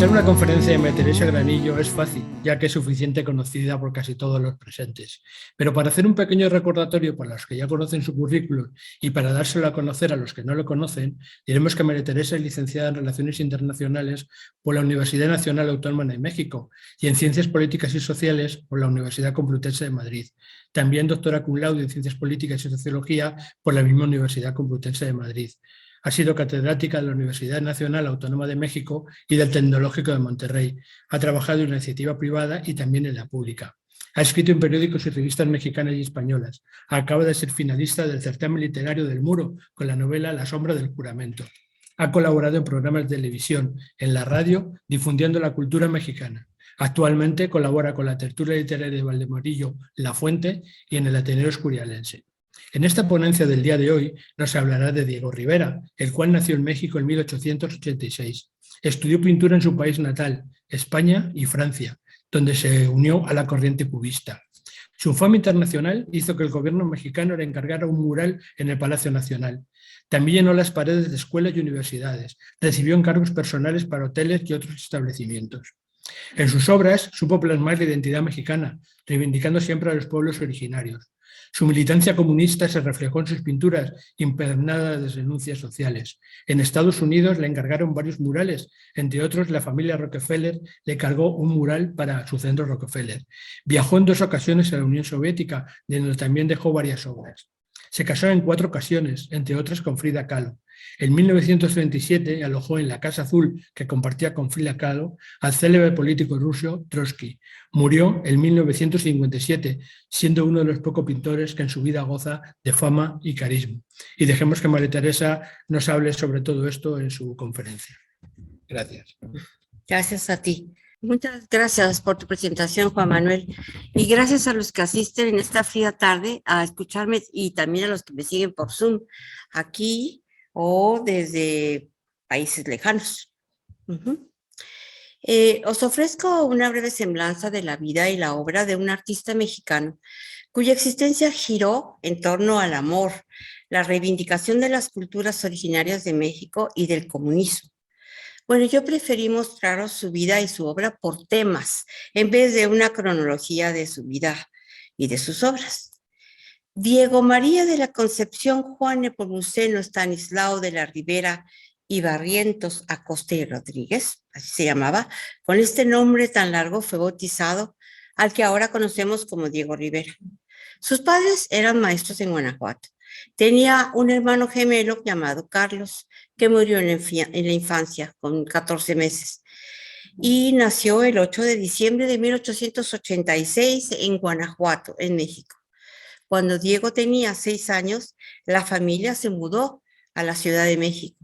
Presentar una conferencia de María Teresa Granillo es fácil, ya que es suficiente conocida por casi todos los presentes. Pero para hacer un pequeño recordatorio para los que ya conocen su currículum y para dárselo a conocer a los que no lo conocen, diremos que María Teresa es licenciada en Relaciones Internacionales por la Universidad Nacional Autónoma de México y en Ciencias Políticas y Sociales por la Universidad Complutense de Madrid. También doctora cum laude en Ciencias Políticas y Sociología por la misma Universidad Complutense de Madrid. Ha sido catedrática de la Universidad Nacional Autónoma de México y del Tecnológico de Monterrey. Ha trabajado en la iniciativa privada y también en la pública. Ha escrito en periódicos y revistas mexicanas y españolas. Acaba de ser finalista del certamen literario del Muro con la novela La sombra del juramento. Ha colaborado en programas de televisión, en la radio, difundiendo la cultura mexicana. Actualmente colabora con la tertulia literaria de Valdemorillo La Fuente y en el Ateneo Escurialense. En esta ponencia del día de hoy nos hablará de Diego Rivera, el cual nació en México en 1886. Estudió pintura en su país natal, España y Francia, donde se unió a la corriente cubista. Su fama internacional hizo que el gobierno mexicano le encargara un mural en el Palacio Nacional. También llenó las paredes de escuelas y universidades. Recibió encargos personales para hoteles y otros establecimientos. En sus obras supo plasmar la identidad mexicana, reivindicando siempre a los pueblos originarios. Su militancia comunista se reflejó en sus pinturas, impregnadas de denuncias sociales. En Estados Unidos le encargaron varios murales, entre otros la familia Rockefeller le cargó un mural para su centro Rockefeller. Viajó en 2 ocasiones a la Unión Soviética, donde también dejó varias obras. Se casó en 4 ocasiones, entre otras con Frida Kahlo. En 1937 alojó en la Casa Azul, que compartía con Frida Kahlo, al célebre político ruso Trotsky. Murió en 1957, siendo uno de los pocos pintores que en su vida goza de fama y carisma. Y dejemos que María Teresa nos hable sobre todo esto en su conferencia. Gracias. Gracias a ti. Muchas gracias por tu presentación, Juan Manuel. Y gracias a los que asisten en esta fría tarde a escucharme y también a los que me siguen por Zoom, aquí o desde países lejanos. Os ofrezco una breve semblanza de la vida y la obra de un artista mexicano cuya existencia giró en torno al amor, la reivindicación de las culturas originarias de México y del comunismo. Bueno, yo preferí mostraros su vida y su obra por temas, en vez de una cronología de su vida y de sus obras. Diego María de la Concepción Juan Nepomuceno Estanislao de la Ribera y Barrientos Acosta y Rodríguez, así se llamaba, con este nombre tan largo fue bautizado al que ahora conocemos como Diego Rivera. Sus padres eran maestros en Guanajuato. Tenía un hermano gemelo llamado Carlos, que murió en la infancia con 14 meses. Y nació el 8 de diciembre de 1886 en Guanajuato, en México. Cuando Diego tenía 6 años, la familia se mudó a la Ciudad de México.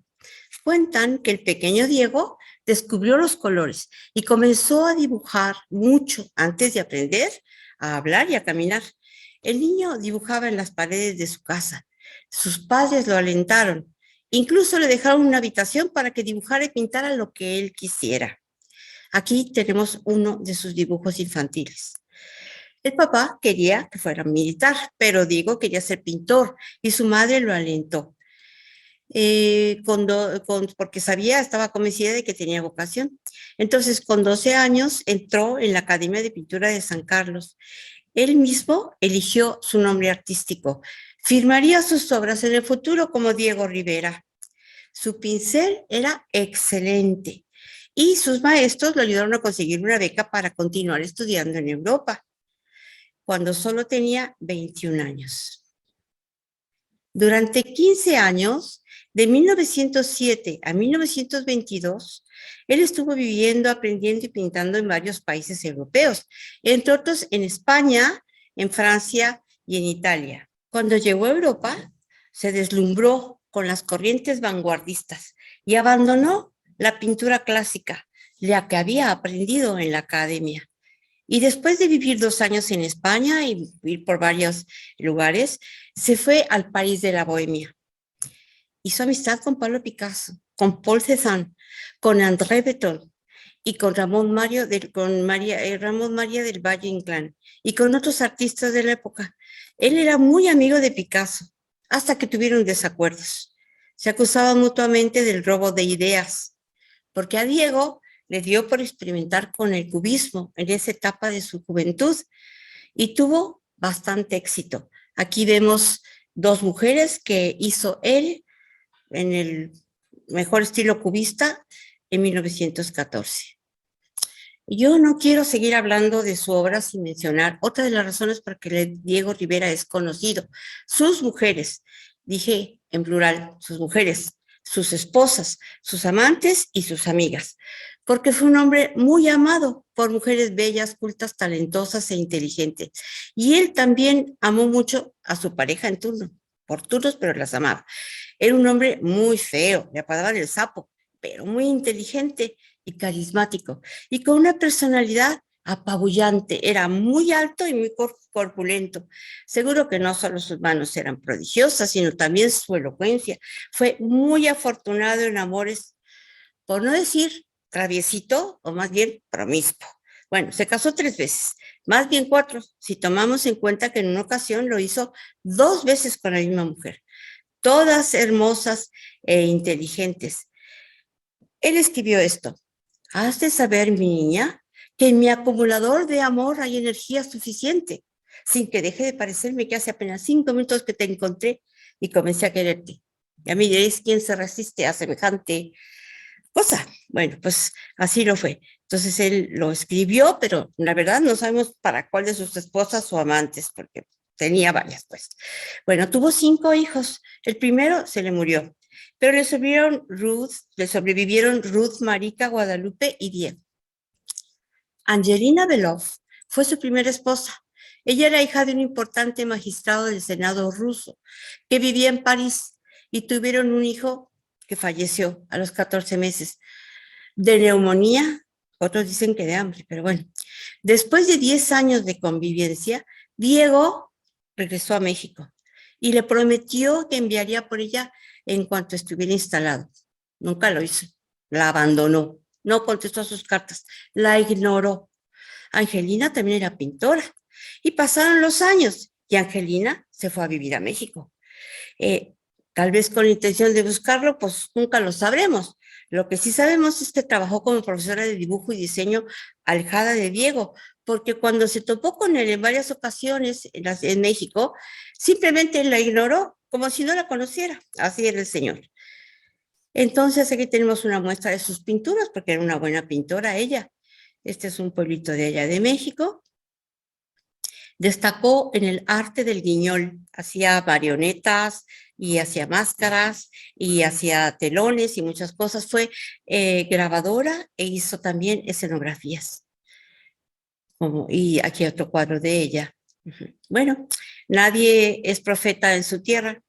Cuentan que el pequeño Diego descubrió los colores y comenzó a dibujar mucho antes de aprender a hablar y a caminar. El niño dibujaba en las paredes de su casa. Sus padres lo alentaron. Incluso le dejaron una habitación para que dibujara y pintara lo que él quisiera. Aquí tenemos uno de sus dibujos infantiles. El papá quería que fuera militar, pero Diego quería ser pintor y su madre lo alentó. Porque estaba convencida de que tenía vocación. Entonces, con 12 años, entró en la Academia de Pintura de San Carlos. Él mismo eligió su nombre artístico. Firmaría sus obras en el futuro como Diego Rivera. Su pincel era excelente y sus maestros lo ayudaron a conseguir una beca para continuar estudiando en Europa, cuando solo tenía 21 años. Durante 15 años, de 1907 a 1922, él estuvo viviendo, aprendiendo y pintando en varios países europeos, entre otros en España, en Francia y en Italia. Cuando llegó a Europa, se deslumbró con las corrientes vanguardistas y abandonó la pintura clásica, la que había aprendido en la academia. Y después de vivir 2 años en España y ir por varios lugares, se fue al país de la Bohemia. Hizo amistad con Pablo Picasso, con Paul Cézanne, con André Breton y con Ramón María del Valle Inclán y con otros artistas de la época. Él era muy amigo de Picasso, hasta que tuvieron desacuerdos. Se acusaban mutuamente del robo de ideas, porque a Diego le dio por experimentar con el cubismo en esa etapa de su juventud y tuvo bastante éxito. Aquí vemos dos mujeres que hizo él en el mejor estilo cubista en 1914. Yo no quiero seguir hablando de su obra sin mencionar otra de las razones por que Diego Rivera es conocido. Sus mujeres, dije en plural, sus mujeres, sus esposas, sus amantes y sus amigas, porque fue un hombre muy amado por mujeres bellas, cultas, talentosas e inteligentes. Y él también amó mucho a su pareja en turno, por turnos, pero las amaba. Era un hombre muy feo, le apodaban el sapo, pero muy inteligente y carismático, y con una personalidad apabullante. Era muy alto y muy corpulento. Seguro que no solo sus manos eran prodigiosas, sino también su elocuencia. Fue muy afortunado en amores, por no decir traviesito, o más bien promiscuo. Bueno, se casó 3 veces, más bien 4, si tomamos en cuenta que en una ocasión lo hizo 2 veces con la misma mujer, todas hermosas e inteligentes. Él escribió esto: has de saber, mi niña, que en mi acumulador de amor hay energía suficiente, sin que deje de parecerme que hace apenas 5 minutos que te encontré y comencé a quererte. Ya me diréis quién se resiste a semejante cosa. Bueno, pues así lo fue. Entonces él lo escribió, pero la verdad no sabemos para cuál de sus esposas o amantes, porque tenía varias, pues. Bueno, tuvo 5 hijos. El primero se le murió, pero le sobrevivieron Ruth, Marica, Guadalupe y Diego. Angelina Beloff fue su primera esposa. Ella era hija de un importante magistrado del Senado ruso que vivía en París y tuvieron un hijo que falleció a los 14 meses de neumonía, otros dicen que de hambre, pero bueno. Después de 10 años de convivencia, Diego regresó a México y le prometió que enviaría por ella en cuanto estuviera instalado. Nunca lo hizo, la abandonó, no contestó a sus cartas, la ignoró. Angelina también era pintora y pasaron los años y Angelina se fue a vivir a México. Tal vez con la intención de buscarlo, pues nunca lo sabremos. Lo que sí sabemos es que trabajó como profesora de dibujo y diseño alejada de Diego, porque cuando se topó con él en varias ocasiones en México, simplemente la ignoró como si no la conociera. Así era el señor. Entonces aquí tenemos una muestra de sus pinturas, porque era una buena pintora ella. Este es un pueblito de allá de México. Destacó en el arte del guiñol, hacía marionetas y hacía máscaras y hacía telones y muchas cosas. Fue grabadora e hizo también escenografías. Y aquí otro cuadro de ella. Bueno, nadie es profeta en su tierra.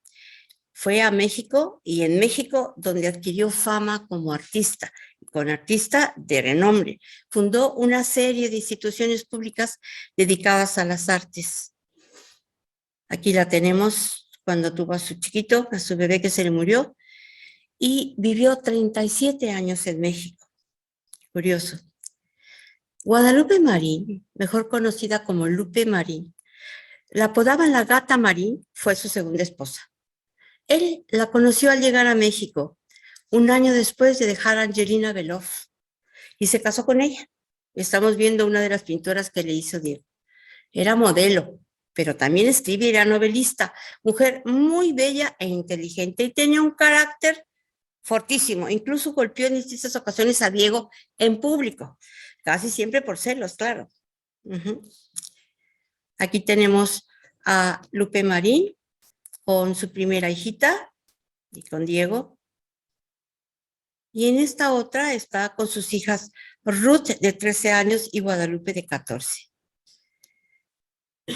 Fue a México y en México donde adquirió fama como artista, con artista de renombre. Fundó una serie de instituciones públicas dedicadas a las artes. Aquí la tenemos cuando tuvo a su chiquito, a su bebé que se le murió, y vivió 37 años en México. Curioso. Guadalupe Marín, mejor conocida como Lupe Marín, la apodaban la Gata Marín, fue su segunda esposa. Él la conoció al llegar a México, un año después de dejar a Angelina Beloff, y se casó con ella. Estamos viendo una de las pinturas que le hizo Diego. Era modelo, pero también escribía, era novelista, mujer muy bella e inteligente, y tenía un carácter fortísimo. Incluso golpeó en distintas ocasiones a Diego en público, casi siempre por celos, claro. Aquí tenemos a Lupe Marín con su primera hijita y con Diego. Y en esta otra está con sus hijas Ruth, de 13 años, y Guadalupe, de 14.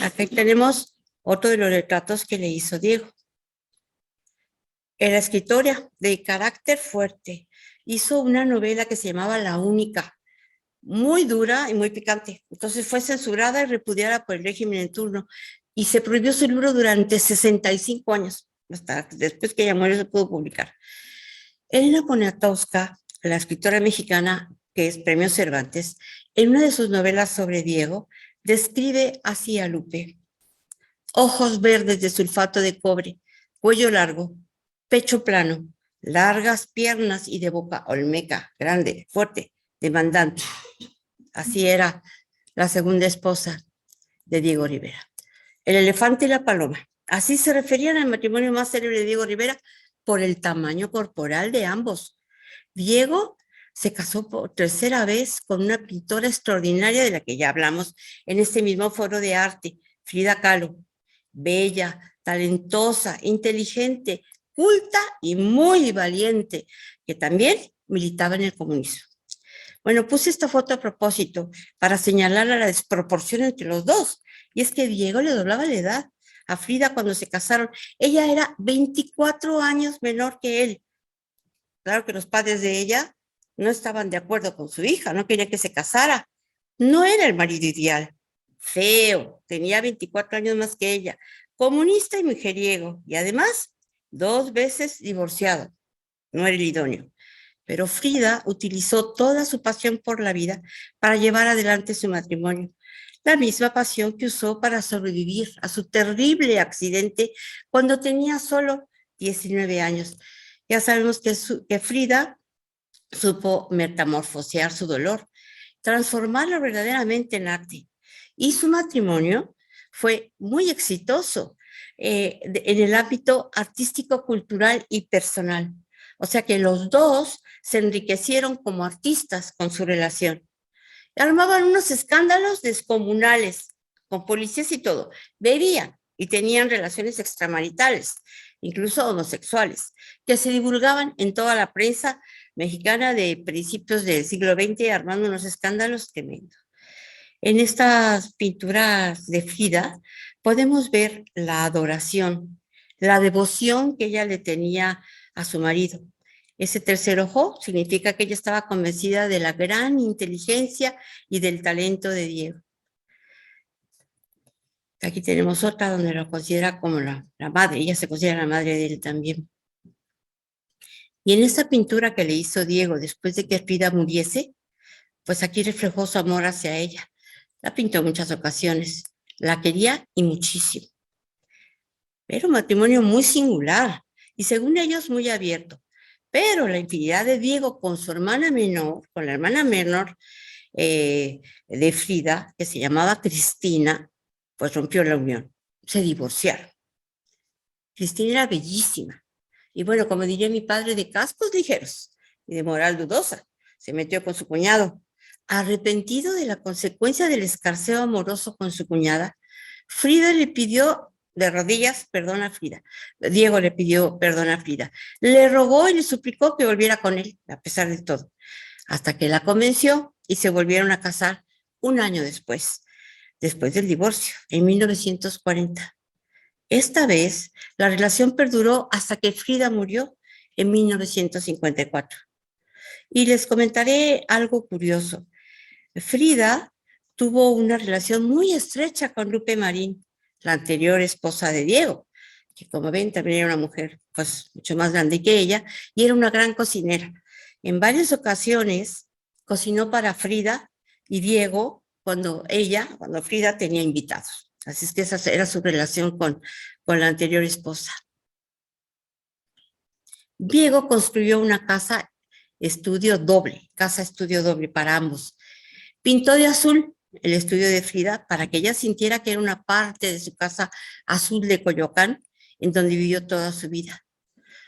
Aquí tenemos otro de los retratos que le hizo Diego. Era escritora de carácter fuerte. Hizo una novela que se llamaba La Única, muy dura y muy picante. Entonces fue censurada y repudiada por el régimen en turno y se prohibió su libro durante 65 años. Hasta después que ella murió se pudo publicar. Elena Poniatowska, la escritora mexicana que es Premio Cervantes, en una de sus novelas sobre Diego, describe así a Lupe: ojos verdes de sulfato de cobre, cuello largo, pecho plano, largas piernas y de boca olmeca, grande, fuerte, demandante. Así era la segunda esposa de Diego Rivera. El elefante y la paloma. Así se referían al matrimonio más célebre de Diego Rivera por el tamaño corporal de ambos. Diego se casó por tercera vez con una pintora extraordinaria de la que ya hablamos en este mismo foro de arte, Frida Kahlo. Bella, talentosa, inteligente, culta y muy valiente, que también militaba en el comunismo. Bueno, puse esta foto a propósito para señalar la desproporción entre los dos. Y es que Diego le doblaba la edad a Frida cuando se casaron. Ella era 24 años menor que él. Claro que los padres de ella no estaban de acuerdo con su hija, no querían que se casara. No era el marido ideal. Feo, tenía 24 años más que ella, comunista y mujeriego, y además 2 veces divorciado. No era el idóneo. Pero Frida utilizó toda su pasión por la vida para llevar adelante su matrimonio. La misma pasión que usó para sobrevivir a su terrible accidente cuando tenía solo 19 años. Ya sabemos que Frida supo metamorfosear su dolor, transformarlo verdaderamente en arte. Y su matrimonio fue muy exitoso en el ámbito artístico, cultural y personal. O sea que los dos se enriquecieron como artistas con su relación. Armaban unos escándalos descomunales, con policías y todo. Bebían y tenían relaciones extramaritales, incluso homosexuales, que se divulgaban en toda la prensa mexicana de principios del siglo XX, armando unos escándalos tremendos. En estas pinturas de Frida podemos ver la adoración, la devoción que ella le tenía a su marido. Ese tercer ojo significa que ella estaba convencida de la gran inteligencia y del talento de Diego. Aquí tenemos otra donde lo considera como la madre, ella se considera la madre de él también. Y en esa pintura que le hizo Diego después de que Frida muriese, pues aquí reflejó su amor hacia ella. La pintó en muchas ocasiones, la quería y muchísimo. Era un matrimonio muy singular y según ellos muy abierto. Pero la infidelidad de Diego con su hermana menor, con la hermana menor de Frida, que se llamaba Cristina, pues rompió la unión. Se divorciaron. Cristina era bellísima. Y bueno, como diría mi padre, de cascos ligeros y de moral dudosa. Se metió con su cuñado. Arrepentido de la consecuencia del escarceo amoroso con su cuñada, Frida le pidió de rodillas perdón a Frida. Diego le pidió perdón a Frida. Le rogó y le suplicó que volviera con él, a pesar de todo, hasta que la convenció y se volvieron a casar un año después del divorcio, en 1940. Esta vez, la relación perduró hasta que Frida murió en 1954. Y les comentaré algo curioso. Frida tuvo una relación muy estrecha con Lupe Marín, la anterior esposa de Diego, que como ven también era una mujer pues mucho más grande que ella y era una gran cocinera. En varias ocasiones cocinó para Frida y Diego cuando Frida tenía invitados. Así es que esa era su relación con la anterior esposa. Diego construyó una casa estudio doble para ambos. Pintó de azul el estudio de Frida para que ella sintiera que era una parte de su casa azul de Coyoacán, en donde vivió toda su vida.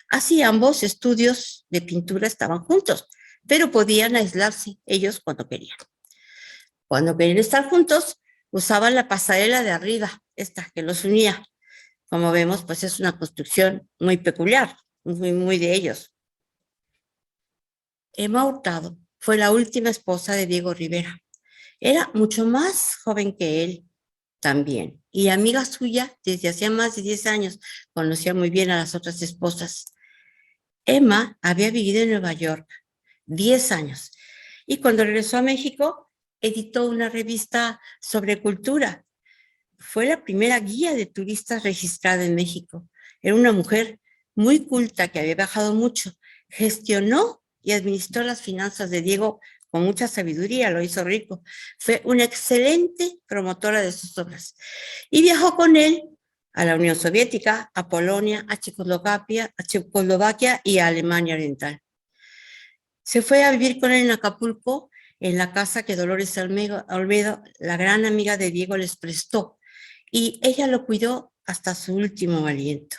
Así ambos estudios de pintura estaban juntos, pero podían aislarse ellos cuando querían. Cuando querían estar juntos, usaban la pasarela de arriba, esta que los unía. Como vemos, pues es una construcción muy peculiar, muy de ellos. Emma Hurtado fue la última esposa de Diego Rivera. Era mucho más joven que él también y amiga suya desde hacía más de 10 años. Conocía muy bien a las otras esposas. Emma había vivido en Nueva York 10 años y cuando regresó a México editó una revista sobre cultura. Fue la primera guía de turistas registrada en México. Era una mujer muy culta que había viajado mucho. Gestionó y administró las finanzas de Diego con mucha sabiduría, lo hizo rico. Fue una excelente promotora de sus obras. Y viajó con él a la Unión Soviética, a Polonia, a Checoslovaquia y a Alemania Oriental. Se fue a vivir con él en Acapulco en la casa que Dolores Olmedo, la gran amiga de Diego, les prestó, y ella lo cuidó hasta su último aliento.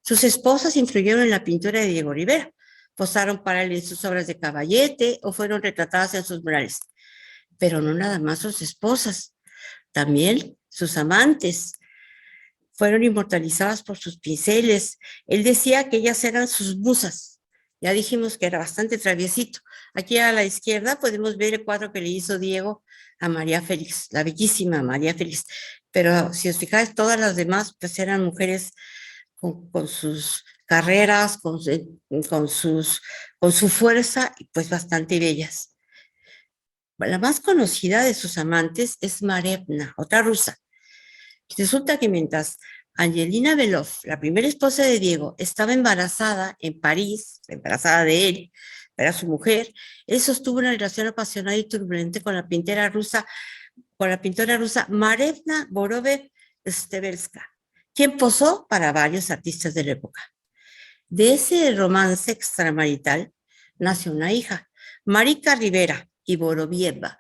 Sus esposas influyeron en la pintura de Diego Rivera, posaron para él en sus obras de caballete o fueron retratadas en sus murales. Pero no nada más sus esposas, también sus amantes fueron inmortalizadas por sus pinceles. Él decía que ellas eran sus musas. Ya dijimos que era bastante traviesito. Aquí a la izquierda podemos ver el cuadro que le hizo Diego a María Félix, la bellísima María Félix. Pero si os fijáis, todas las demás pues eran mujeres con sus carreras, con su fuerza, y pues bastante bellas. La más conocida de sus amantes es Marevna, otra rusa. Resulta que mientras Angelina Belov, la primera esposa de Diego, estaba embarazada en París, embarazada de él, era su mujer, él sostuvo una relación apasionada y turbulenta con la pintora rusa Marevna Borovev-Stebelska, quien posó para varios artistas de la época. De ese romance extramarital nació una hija, Marika Rivera y Borovieva,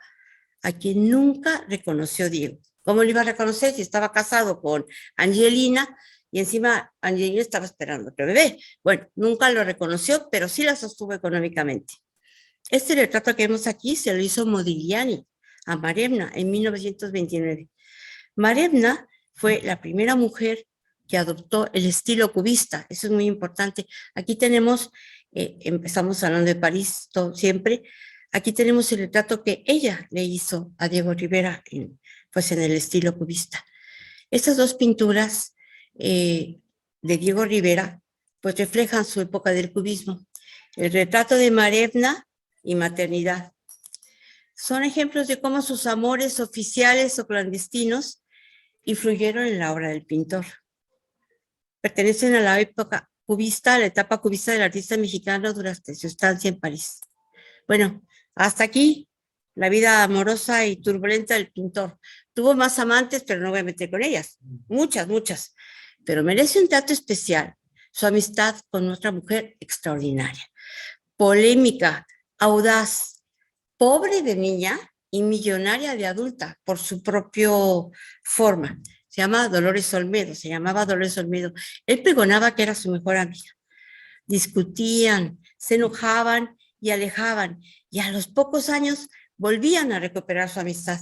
a quien nunca reconoció Diego. ¿Cómo lo iba a reconocer si estaba casado con Angelina y encima Angelina estaba esperando otro bebé? Bueno, nunca lo reconoció, pero sí la sostuvo económicamente. Este retrato que vemos aquí se lo hizo Modigliani a Marevna en 1929. Marevna fue la primera mujer que adoptó el estilo cubista. Eso es muy importante. Aquí tenemos, empezamos hablando de París siempre, aquí tenemos el retrato que ella le hizo a Diego Rivera pues en el estilo cubista. Estas dos pinturas de Diego Rivera pues reflejan su época del cubismo. El retrato de Marevna y maternidad. Son ejemplos de cómo sus amores oficiales o clandestinos influyeron en la obra del pintor. Pertenecen a la época cubista, a la etapa cubista del artista mexicano durante su estancia en París. Bueno, hasta aquí la vida amorosa y turbulenta del pintor. Tuvo más amantes, pero no voy a meter con ellas. Muchas, muchas. Pero merece un trato especial su amistad con otra mujer extraordinaria. Polémica, audaz, pobre de niña y millonaria de adulta por su propia forma. Se llamaba Dolores Olmedo. Él pregonaba que era su mejor amiga. Discutían, se enojaban y alejaban, y a los pocos años volvían a recuperar su amistad.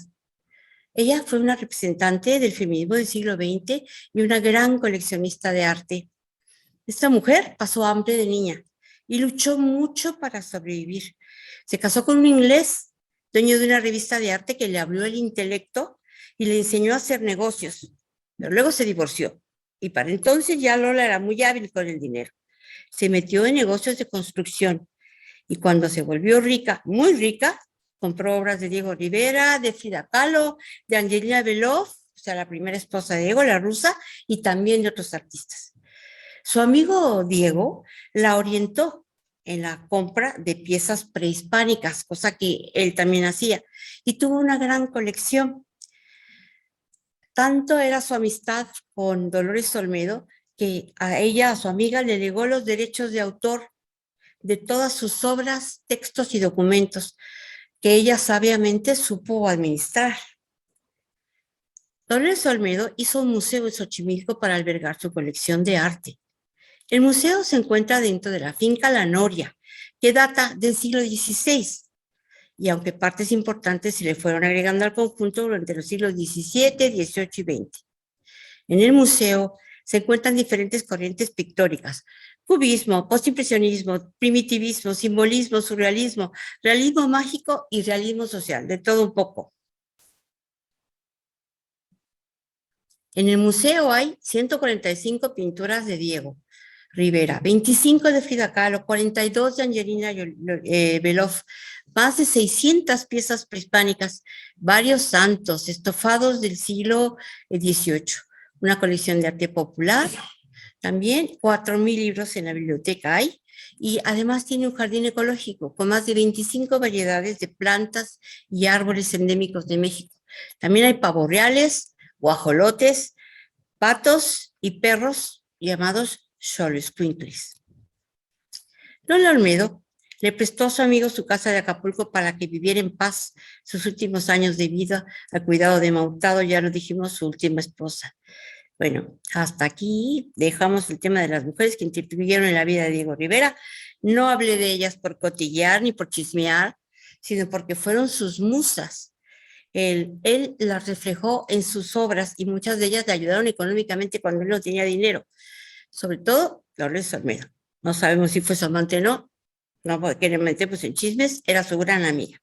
Ella fue una representante del feminismo del siglo XX y una gran coleccionista de arte. Esta mujer pasó hambre de niña y luchó mucho para sobrevivir. Se casó con un inglés, dueño de una revista de arte que le abrió el intelecto y le enseñó a hacer negocios, pero luego se divorció. Y para entonces ya Lola era muy hábil con el dinero. Se metió en negocios de construcción y cuando se volvió rica, muy rica, compró obras de Diego Rivera, de Frida Kahlo, de Angelina Belov, o sea, la primera esposa de Diego, la rusa, y también de otros artistas. Su amigo Diego la orientó en la compra de piezas prehispánicas, cosa que él también hacía, y tuvo una gran colección. Tanto era su amistad con Dolores Olmedo que a ella, a su amiga, le legó los derechos de autor de todas sus obras, textos y documentos que ella sabiamente supo administrar. Dolores Olmedo hizo un museo en Xochimilco para albergar su colección de arte. El museo se encuentra dentro de la finca La Noria, que data del siglo XVI, y aunque partes importantes se le fueron agregando al conjunto durante los siglos XVII, XVIII y XX. En el museo se encuentran diferentes corrientes pictóricas: cubismo, postimpresionismo, primitivismo, simbolismo, surrealismo, realismo mágico y realismo social, de todo un poco. En el museo hay 145 pinturas de Diego Rivera, 25 de Frida Kahlo, 42 de Angelina Belov, más de 600 piezas prehispánicas, varios santos, estofados del siglo XVIII, una colección de arte popular, también 4,000 libros en la biblioteca hay, y además tiene un jardín ecológico con más de 25 variedades de plantas y árboles endémicos de México. También hay pavos reales, guajolotes, patos y perros llamados xoloescuintles. Lola Olmedo Le prestó a su amigo su casa de Acapulco para que viviera en paz sus últimos años de vida al cuidado de Mautado, ya lo dijimos, su última esposa. Bueno, hasta aquí dejamos el tema de las mujeres que intervinieron en la vida de Diego Rivera. No hablé de ellas por cotillear ni por chismear, sino porque fueron sus musas. Él las reflejó en sus obras y muchas de ellas le ayudaron económicamente cuando él no tenía dinero. Sobre todo, Dolores Olmedo. No sabemos si fue su amante o no. No porque le metemos en chismes, era su gran amiga.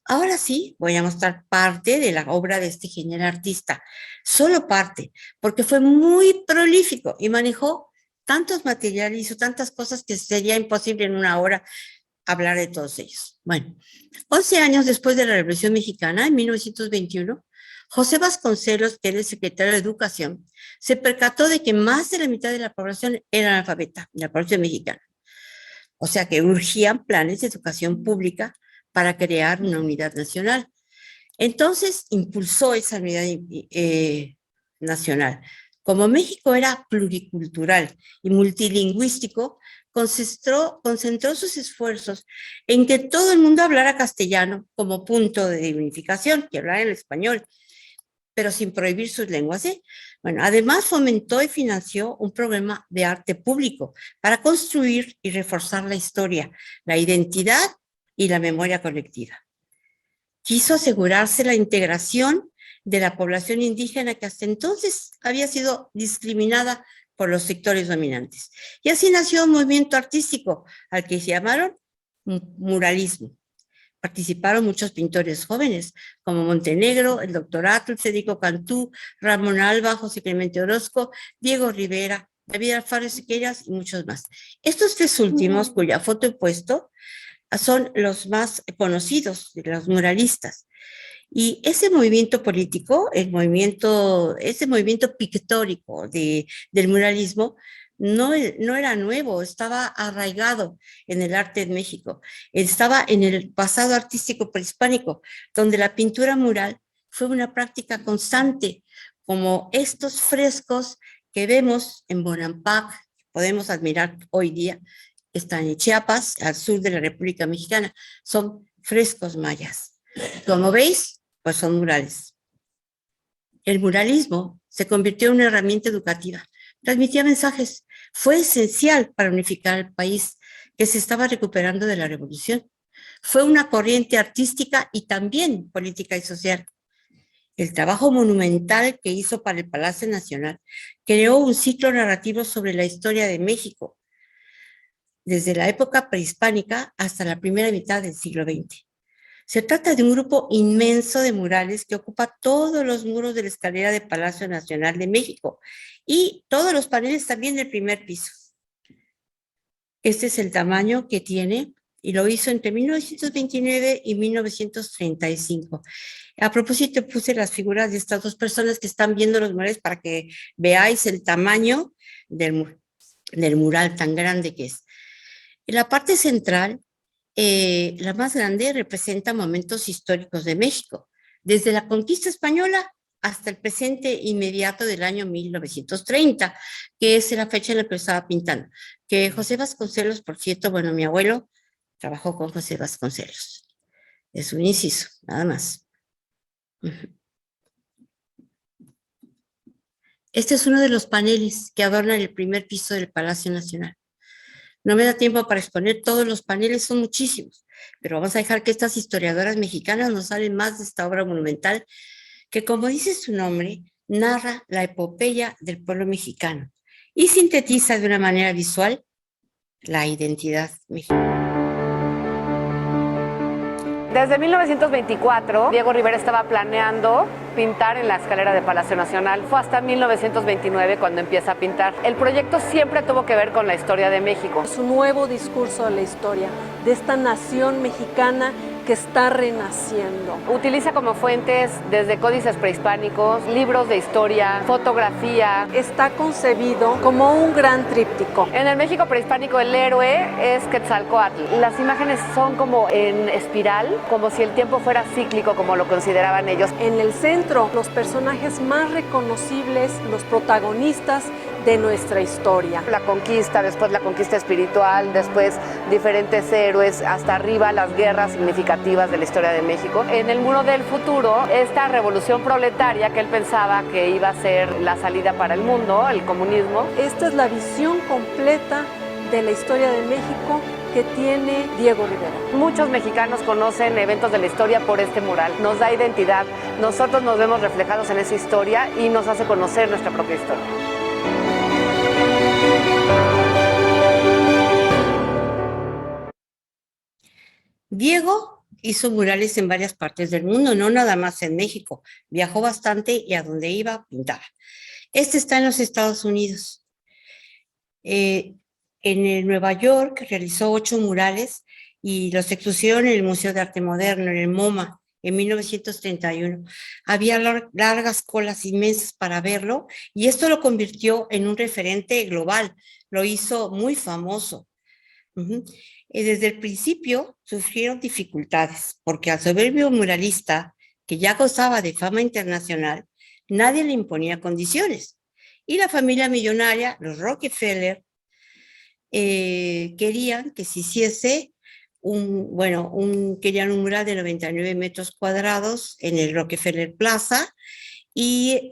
Ahora sí, voy a mostrar parte de la obra de este genial artista. Solo parte, porque fue muy prolífico y manejó tantos materiales, hizo tantas cosas que sería imposible en una hora hablar de todos ellos. Bueno, 11 años después de la Revolución Mexicana, en 1921, José Vasconcelos, que era el secretario de Educación, se percató de que más de la mitad de la población era analfabeta, de la población mexicana. O sea que urgían planes de educación pública para crear una unidad nacional. Entonces impulsó esa unidad nacional. Como México era pluricultural y multilingüístico, concentró sus esfuerzos en que todo el mundo hablara castellano como punto de unificación, que hablara el español, pero sin prohibir sus lenguas, ¿eh? Bueno, además fomentó y financió un programa de arte público para construir y reforzar la historia, la identidad y la memoria colectiva. Quiso asegurarse la integración de la población indígena que hasta entonces había sido discriminada por los sectores dominantes. Y así nació un movimiento artístico al que se llamaron muralismo. Participaron muchos pintores jóvenes, como Montenegro, el doctor Atul, Federico Cantú, Ramón Alba, José Clemente Orozco, Diego Rivera, David Alfaro Siqueiros y muchos más. Estos tres últimos, cuya foto he puesto, son los más conocidos de los muralistas. Y ese movimiento político, ese movimiento pictórico del muralismo, no era nuevo, estaba arraigado en el arte de México, estaba en el pasado artístico prehispánico, donde la pintura mural fue una práctica constante, como estos frescos que vemos en Bonampak, podemos admirar hoy día, están en Chiapas, al sur de la República Mexicana, son frescos mayas. Como veis, pues son murales. El muralismo se convirtió en una herramienta educativa, transmitía mensajes, fue esencial para unificar el país que se estaba recuperando de la revolución. Fue una corriente artística y también política y social. El trabajo monumental que hizo para el Palacio Nacional creó un ciclo narrativo sobre la historia de México, desde la época prehispánica hasta la primera mitad del siglo XX. Se trata de un grupo inmenso de murales que ocupa todos los muros de la escalera del Palacio Nacional de México y todos los paneles también del primer piso. Este es el tamaño que tiene y lo hizo entre 1929 y 1935. A propósito, puse las figuras de estas dos personas que están viendo los murales para que veáis el tamaño del mural tan grande que es. En la parte central, la más grande, representa momentos históricos de México, desde la conquista española hasta el presente inmediato del año 1930, que es la fecha en la que estaba pintando. Que José Vasconcelos, por cierto, bueno, mi abuelo trabajó con José Vasconcelos. Es un inciso, nada más. Este es uno de los paneles que adornan el primer piso del Palacio Nacional. No me da tiempo para exponer todos los paneles, son muchísimos, pero vamos a dejar que estas historiadoras mexicanas nos hablen más de esta obra monumental que, como dice su nombre, narra la epopeya del pueblo mexicano y sintetiza de una manera visual la identidad mexicana. Desde 1924, Diego Rivera estaba planeando pintar en la escalera de Palacio Nacional. Fue hasta 1929 cuando empieza a pintar. El proyecto siempre tuvo que ver con la historia de México. Es un nuevo discurso de la historia de esta nación mexicana que está renaciendo. Utiliza como fuentes desde códices prehispánicos, libros de historia, fotografía. Está concebido como un gran tríptico. En el México prehispánico el héroe es Quetzalcóatl. Las imágenes son como en espiral, como si el tiempo fuera cíclico, como lo consideraban ellos. En el centro, los personajes más reconocibles, los protagonistas de nuestra historia. La conquista, después la conquista espiritual, después diferentes héroes, hasta arriba las guerras significativas de la historia de México. En el Muro del Futuro, esta revolución proletaria que él pensaba que iba a ser la salida para el mundo, el comunismo. Esta es la visión completa de la historia de México que tiene Diego Rivera. Muchos mexicanos conocen eventos de la historia por este mural. Nos da identidad, nosotros nos vemos reflejados en esa historia y nos hace conocer nuestra propia historia. Diego hizo murales en varias partes del mundo, no nada más en México. Viajó bastante y a donde iba pintaba. Este está en los Estados Unidos. En el Nueva York realizó 8 murales y los expusieron en el Museo de Arte Moderno, en el MoMA, en 1931. Había largas colas inmensas para verlo y esto lo convirtió en un referente global, lo hizo muy famoso. Desde el principio sufrieron dificultades porque al soberbio muralista, que ya gozaba de fama internacional, nadie le imponía condiciones. Y la familia millonaria, los Rockefeller, querían que se hiciese querían un mural de 99 metros cuadrados en el Rockefeller Plaza y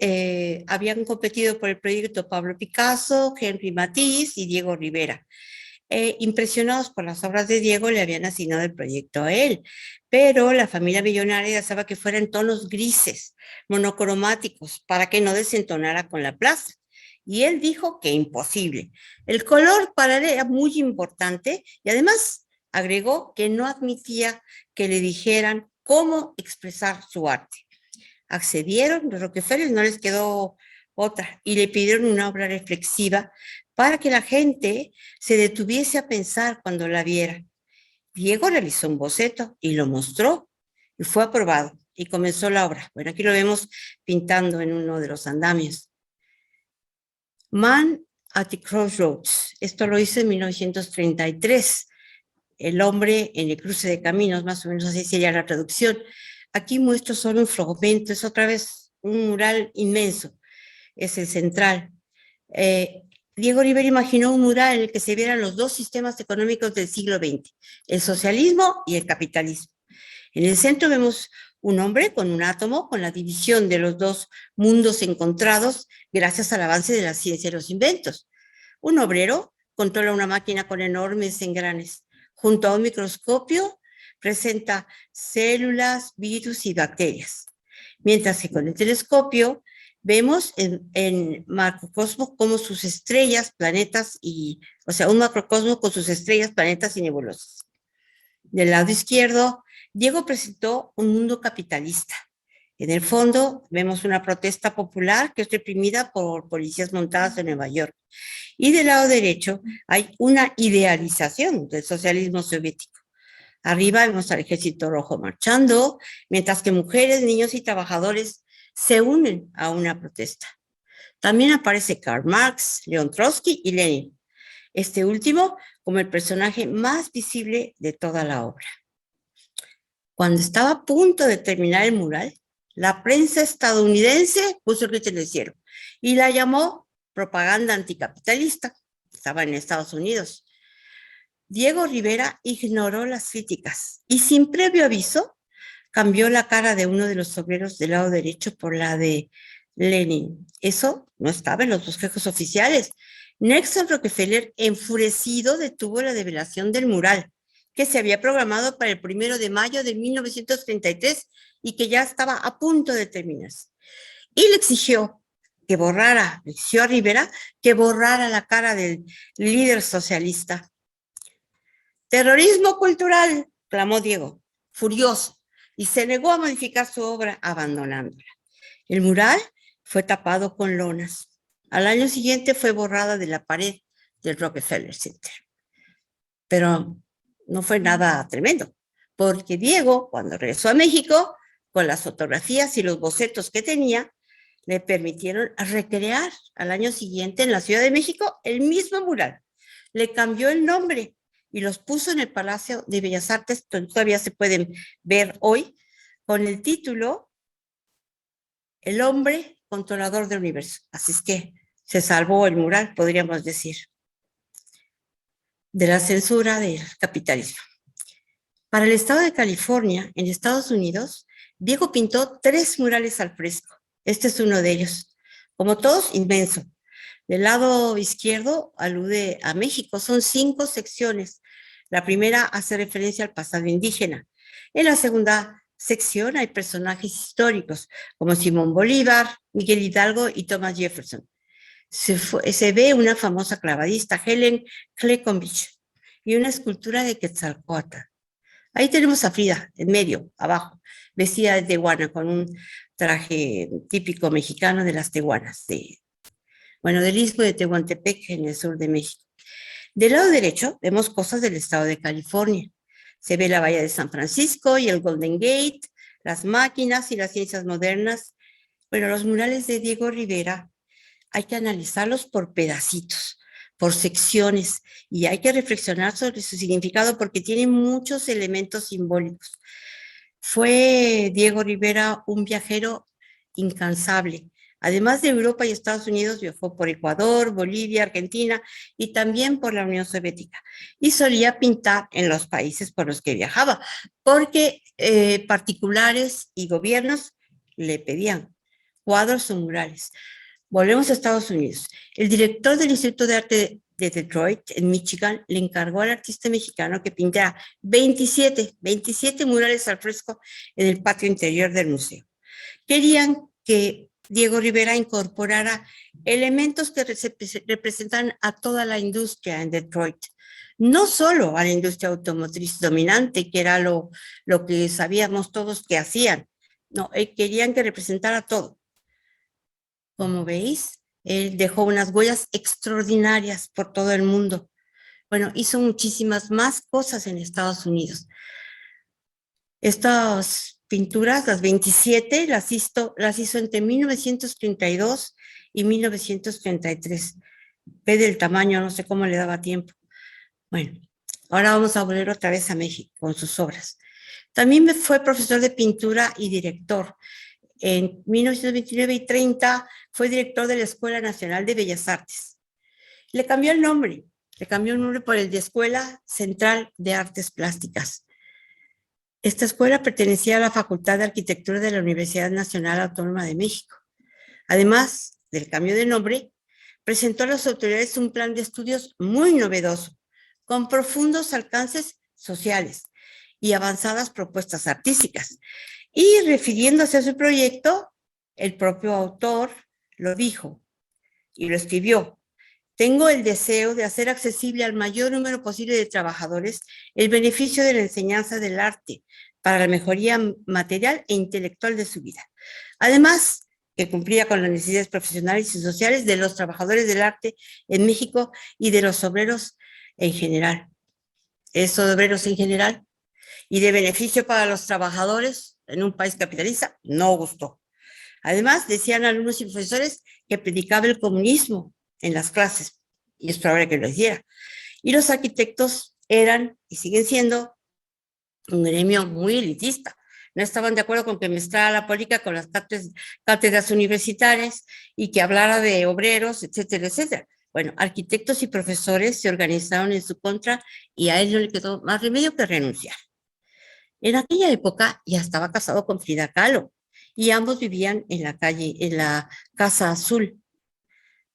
habían competido por el proyecto Pablo Picasso, Henri Matisse y Diego Rivera. Impresionados por las obras de Diego, le habían asignado el proyecto a él, pero la familia millonaria deseaba que fuera en tonos grises, monocromáticos, para que no desentonara con la plaza. Y él dijo que imposible. El color para él era muy importante y además agregó que no admitía que le dijeran cómo expresar su arte. Accedieron, los Rockefeller no les quedó otra y le pidieron una obra reflexiva para que la gente se detuviese a pensar cuando la viera. Diego realizó un boceto y lo mostró y fue aprobado y comenzó la obra. Bueno, aquí lo vemos pintando en uno de los andamios. Man at the Crossroads. Esto lo hizo en 1933. El hombre en el cruce de caminos, más o menos así sería la traducción. Aquí muestro solo un fragmento, es otra vez un mural inmenso, es el central. Diego Rivera imaginó un mural en el que se vieran los dos sistemas económicos del siglo XX, el socialismo y el capitalismo. En el centro vemos un hombre con un átomo, con la división de los dos mundos encontrados gracias al avance de la ciencia y los inventos. Un obrero controla una máquina con enormes engranes. Junto a un microscopio presenta células, virus y bacterias. Mientras que con el telescopio vemos en macrocosmos como sus estrellas, planetas un macrocosmos con sus estrellas, planetas y nebulosas. Del lado izquierdo, Diego presentó un mundo capitalista. En el fondo vemos una protesta popular que es reprimida por policías montadas en Nueva York. Y del lado derecho hay una idealización del socialismo soviético. Arriba vemos al Ejército Rojo marchando, mientras que mujeres, niños y trabajadores se unen a una protesta. También aparece Karl Marx, León Trotsky y Lenin. Este último como el personaje más visible de toda la obra. Cuando estaba a punto de terminar el mural, la prensa estadounidense puso el grito en el cielo y la llamó propaganda anticapitalista. Estaba en Estados Unidos. Diego Rivera ignoró las críticas y sin previo aviso cambió la cara de uno de los obreros del lado derecho por la de Lenin. Eso no estaba en los bosquejos oficiales. Nelson Rockefeller, enfurecido, detuvo la develación del mural, que se había programado para el 1 de mayo de 1933 y que ya estaba a punto de terminarse. Y le exigió a Rivera que borrara la cara del líder socialista. Terrorismo cultural, clamó Diego, furioso, y se negó a modificar su obra abandonándola. El mural fue tapado con lonas. Al año siguiente fue borrada de la pared del Rockefeller Center. Pero no fue nada tremendo, porque Diego, cuando regresó a México, con las fotografías y los bocetos que tenía, le permitieron recrear al año siguiente en la Ciudad de México el mismo mural. Le cambió el nombre y los puso en el Palacio de Bellas Artes, donde todavía se pueden ver hoy, con el título El hombre controlador del universo. Así es que Se salvó el mural, podríamos decir, de la censura del capitalismo. Para el estado de California, en Estados Unidos, Diego pintó 3 murales al fresco. Este es uno de ellos, como todos, inmenso. Del lado izquierdo alude a México, son 5 secciones. La primera hace referencia al pasado indígena. En la segunda sección hay personajes históricos, como Simón Bolívar, Miguel Hidalgo y Thomas Jefferson. Se ve una famosa clavadista, Helen Kleckovich, y una escultura de Quetzalcóatl. Ahí tenemos a Frida, en medio, abajo, vestida de tehuana, con un traje típico mexicano de las tehuanas, del istmo de Tehuantepec, en el sur de México. Del lado derecho vemos cosas del estado de California. Se ve la bahía de San Francisco y el Golden Gate, las máquinas y las ciencias modernas. Bueno, los murales de Diego Rivera hay que analizarlos por pedacitos, por secciones, y hay que reflexionar sobre su significado porque tiene muchos elementos simbólicos. Fue Diego Rivera un viajero incansable. Además de Europa y Estados Unidos, viajó por Ecuador, Bolivia, Argentina y también por la Unión Soviética. Y solía pintar en los países por los que viajaba, porque particulares y gobiernos le pedían cuadros o murales. Volvemos a Estados Unidos. El director del Instituto de Arte de Detroit, en Michigan, le encargó al artista mexicano que pintara 27 murales al fresco en el patio interior del museo. Querían que Diego Rivera incorporara elementos que representan a toda la industria en Detroit, no solo a la industria automotriz dominante, que era lo que sabíamos todos que hacían, no, querían que representara todo. Como veis, él dejó unas huellas extraordinarias por todo el mundo. Bueno, hizo muchísimas más cosas en Estados Unidos. Estas pinturas, las 27, las hizo entre 1932 y 1933. Ve del tamaño, no sé cómo le daba tiempo. Bueno, ahora vamos a volver otra vez a México con sus obras. También fue profesor de pintura y director. En 1929 y 30 fue director de la Escuela Nacional de Bellas Artes. Le cambió el nombre por el de Escuela Central de Artes Plásticas. Esta escuela pertenecía a la Facultad de Arquitectura de la Universidad Nacional Autónoma de México. Además del cambio de nombre, presentó a las autoridades un plan de estudios muy novedoso, con profundos alcances sociales y avanzadas propuestas artísticas. Y refiriéndose a su proyecto, el propio autor lo dijo y lo escribió: tengo el deseo de hacer accesible al mayor número posible de trabajadores el beneficio de la enseñanza del arte para la mejoría material e intelectual de su vida. Además, que cumplía con las necesidades profesionales y sociales de los trabajadores del arte en México y de los obreros en general. Eso de obreros en general y de beneficio para los trabajadores en un país capitalista no gustó. Además, decían alumnos y profesores que predicaba el comunismo en las clases, y es probable que lo hiciera. Y los arquitectos eran y siguen siendo un gremio muy elitista. No estaban de acuerdo con que mezclara la política con las cátedras universitarias y que hablara de obreros, etcétera, etcétera. Bueno, arquitectos y profesores se organizaron en su contra y a él no le quedó más remedio que renunciar. En aquella época ya estaba casado con Frida Kahlo y ambos vivían en la Casa Azul.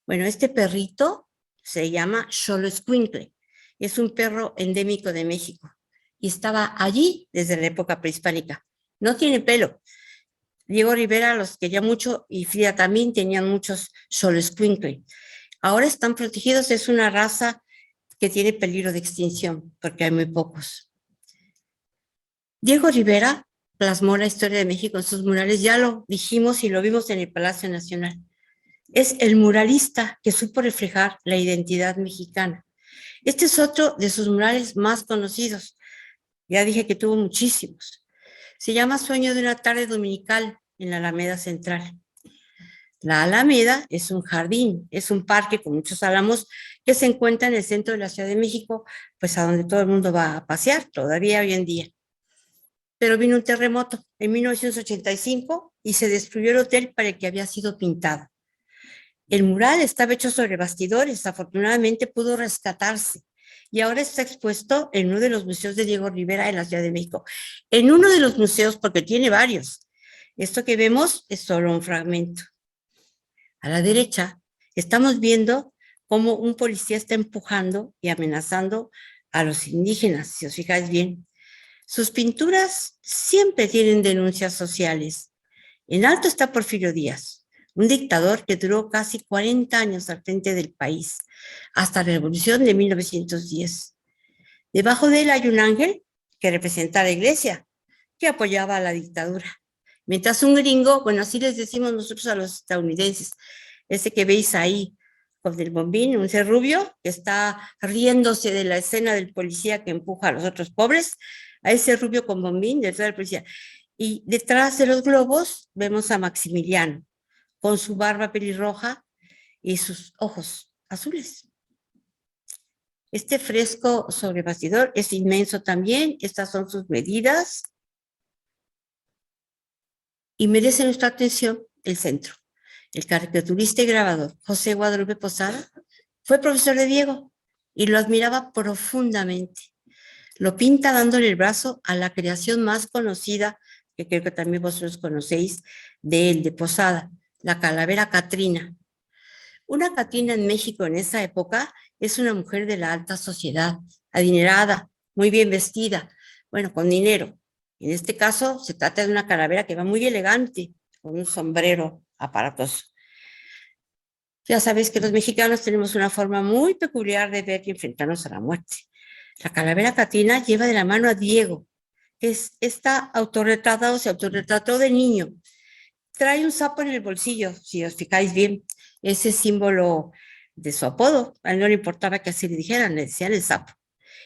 Bueno, este perrito se llama Xoloescuincle, es un perro endémico de México y estaba allí desde la época prehispánica. No tiene pelo. Diego Rivera los quería mucho y Frida también tenían muchos Xoloescuincle. Ahora están protegidos, es una raza que tiene peligro de extinción porque hay muy pocos. Diego Rivera plasmó la historia de México en sus murales, ya lo dijimos y lo vimos en el Palacio Nacional. Es el muralista que supo reflejar la identidad mexicana. Este es otro de sus murales más conocidos. Ya dije que tuvo muchísimos. Se llama Sueño de una tarde dominical en la Alameda Central. La Alameda es un jardín, es un parque con muchos álamos que se encuentra en el centro de la Ciudad de México, pues a donde todo el mundo va a pasear todavía hoy en día. Pero vino un terremoto en 1985 y se destruyó el hotel para el que había sido pintado. El mural estaba hecho sobre bastidores, afortunadamente pudo rescatarse y ahora está expuesto en uno de los museos de Diego Rivera en la Ciudad de México. En uno de los museos, porque tiene varios. Esto que vemos es solo un fragmento. A la derecha estamos viendo cómo un policía está empujando y amenazando a los indígenas, si os fijáis bien. Sus pinturas siempre tienen denuncias sociales. En alto está Porfirio Díaz, un dictador que duró casi 40 años al frente del país, hasta la Revolución de 1910. Debajo de él hay un ángel que representa a la iglesia, que apoyaba a la dictadura. Mientras un gringo, bueno, así les decimos nosotros a los estadounidenses, ese que veis ahí con el bombín, un ser rubio, que está riéndose de la escena del policía que empuja a los otros pobres, a ese rubio con bombín detrás del policía. Y detrás de los globos vemos a Maximiliano, con su barba pelirroja y sus ojos azules. Este fresco sobre bastidor es inmenso también, estas son sus medidas, y merece nuestra atención el centro. El caricaturista y grabador José Guadalupe Posada fue profesor de Diego y lo admiraba profundamente. Lo pinta dándole el brazo a la creación más conocida, que creo que también vosotros conocéis, de él, de Posada, la calavera Catrina. Una Catrina en México en esa época es una mujer de la alta sociedad, adinerada, muy bien vestida, bueno, con dinero. En este caso se trata de una calavera que va muy elegante, con un sombrero aparatoso. Ya sabéis que los mexicanos tenemos una forma muy peculiar de ver y enfrentarnos a la muerte. La calavera Catrina lleva de la mano a Diego, que está autorretratado, se autorretrató de niño. Trae un sapo en el bolsillo, si os fijáis bien, ese símbolo de su apodo. A él no le importaba que así le dijeran, le decían el sapo.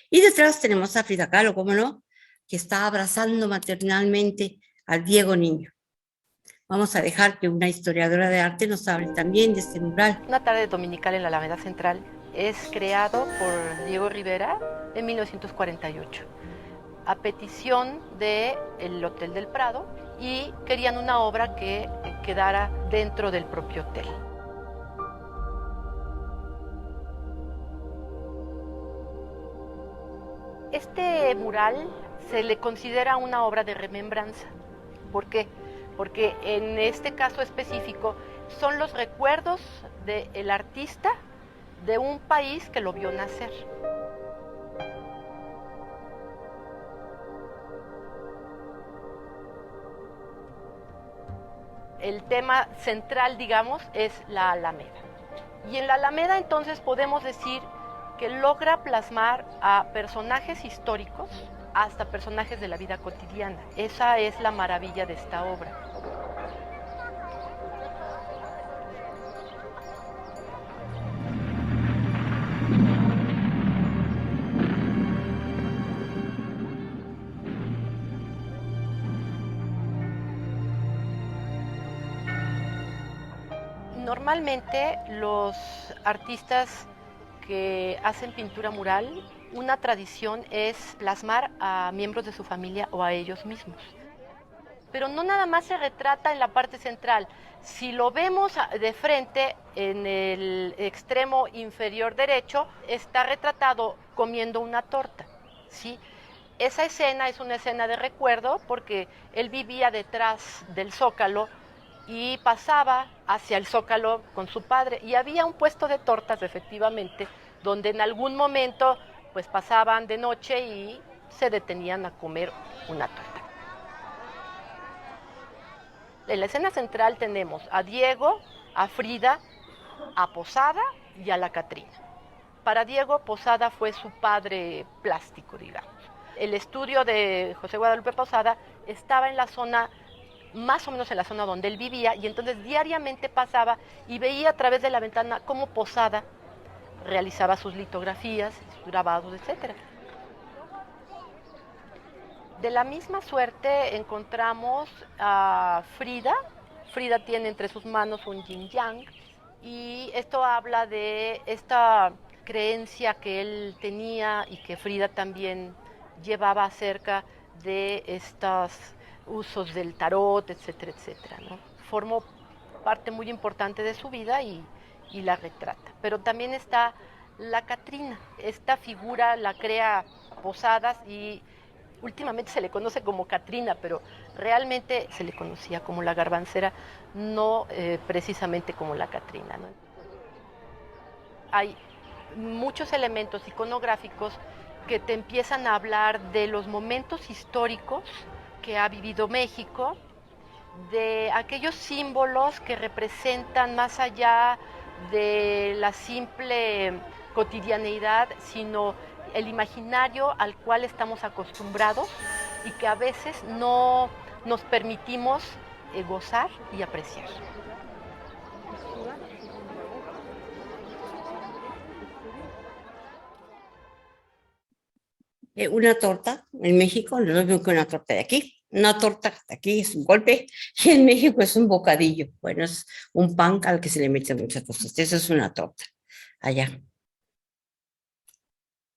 Y detrás tenemos a Frida Kahlo, ¿cómo no?, que está abrazando maternalmente al Diego niño. Vamos a dejar que una historiadora de arte nos hable también de este mural. Una tarde dominical en la Alameda Central es creado por Diego Rivera en 1948, a petición del Hotel del Prado, y querían una obra que quedara dentro del propio hotel. Este mural se le considera una obra de remembranza. ¿Por qué? Porque en este caso específico son los recuerdos del artista de un país que lo vio nacer. El tema central, digamos, es la Alameda. Y en la Alameda entonces podemos decir que logra plasmar a personajes históricos hasta personajes de la vida cotidiana. Esa es la maravilla de esta obra. Normalmente los artistas que hacen pintura mural, una tradición es plasmar a miembros de su familia o a ellos mismos. Pero no nada más se retrata en la parte central. Si lo vemos de frente, en el extremo inferior derecho, está retratado comiendo una torta, ¿sí? Esa escena es una escena de recuerdo porque él vivía detrás del Zócalo y pasaba hacia el Zócalo con su padre, y había un puesto de tortas, efectivamente, donde en algún momento pues pasaban de noche y se detenían a comer una torta. En la escena central tenemos a Diego, a Frida, a Posada y a la Catrina. Para Diego, Posada fue su padre plástico, digamos. El estudio de José Guadalupe Posada estaba en la zona, más o menos en la zona donde él vivía, y entonces diariamente pasaba y veía a través de la ventana cómo Posada realizaba sus litografías, sus grabados, etc. De la misma suerte encontramos a Frida. Frida tiene entre sus manos un yin yang, y esto habla de esta creencia que él tenía y que Frida también llevaba acerca de estos usos del tarot, etcétera, etcétera, ¿no? Formó parte muy importante de su vida y y la retrata. Pero también está la Catrina. Esta figura la crea Posadas y últimamente se le conoce como Catrina, pero realmente se le conocía como la Garbancera, no precisamente como la Catrina, ¿no? Hay muchos elementos iconográficos que te empiezan a hablar de los momentos históricos que ha vivido México, de aquellos símbolos que representan más allá de la simple cotidianeidad, sino el imaginario al cual estamos acostumbrados y que a veces no nos permitimos gozar y apreciar. Una torta en México, no es lo mismo que una torta de aquí. Una torta de aquí es un golpe y en México es un bocadillo. Bueno, es un pan al que se le meten muchas cosas. Eso es una torta allá.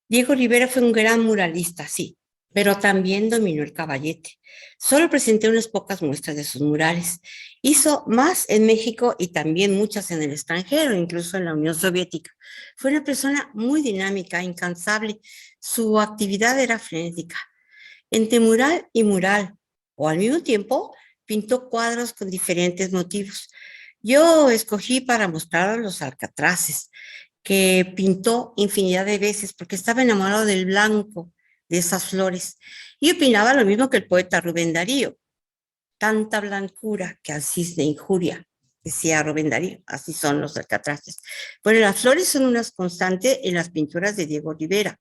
Diego Rivera fue un gran muralista, sí, pero también dominó el caballete. Solo presenté unas pocas muestras de sus murales. Hizo más en México y también muchas en el extranjero, incluso en la Unión Soviética. Fue una persona muy dinámica, incansable. Su actividad era frenética. Entre mural y mural, o al mismo tiempo, pintó cuadros con diferentes motivos. Yo escogí para mostrar los alcatraces, que pintó infinidad de veces porque estaba enamorado del blanco de esas flores. Y opinaba lo mismo que el poeta Rubén Darío. Tanta blancura que al cisne injuria, decía Rubén Darío, así son los alcatraces. Bueno, las flores son unas constantes en las pinturas de Diego Rivera.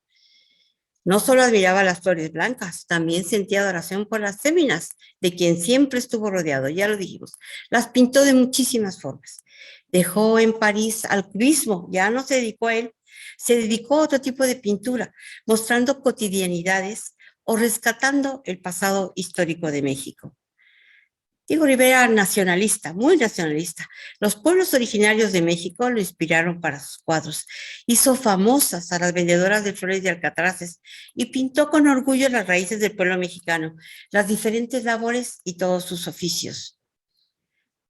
No solo admiraba las flores blancas, también sentía adoración por las féminas, de quien siempre estuvo rodeado, ya lo dijimos. Las pintó de muchísimas formas. Dejó en París al cubismo, ya no se dedicó a él, se dedicó a otro tipo de pintura, mostrando cotidianidades o rescatando el pasado histórico de México. Diego Rivera, nacionalista, muy nacionalista. Los pueblos originarios de México lo inspiraron para sus cuadros. Hizo famosas a las vendedoras de flores de alcatraces y pintó con orgullo las raíces del pueblo mexicano, las diferentes labores y todos sus oficios.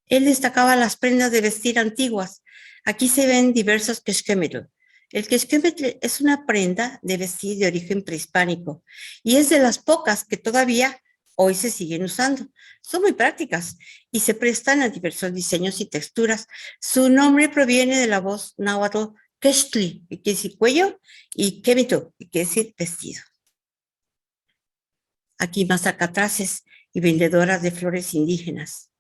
Él destacaba las prendas de vestir antiguas. Aquí se ven diversos quexquémetl. El quexquémetl es una prenda de vestir de origen prehispánico y es de las pocas que todavía hoy se siguen usando. Son muy prácticas y se prestan a diversos diseños y texturas. Su nombre proviene de la voz náhuatl quextli, que quiere decir cuello, y quémetl, que quiere decir vestido. Aquí más alcatraces y vendedoras de flores indígenas.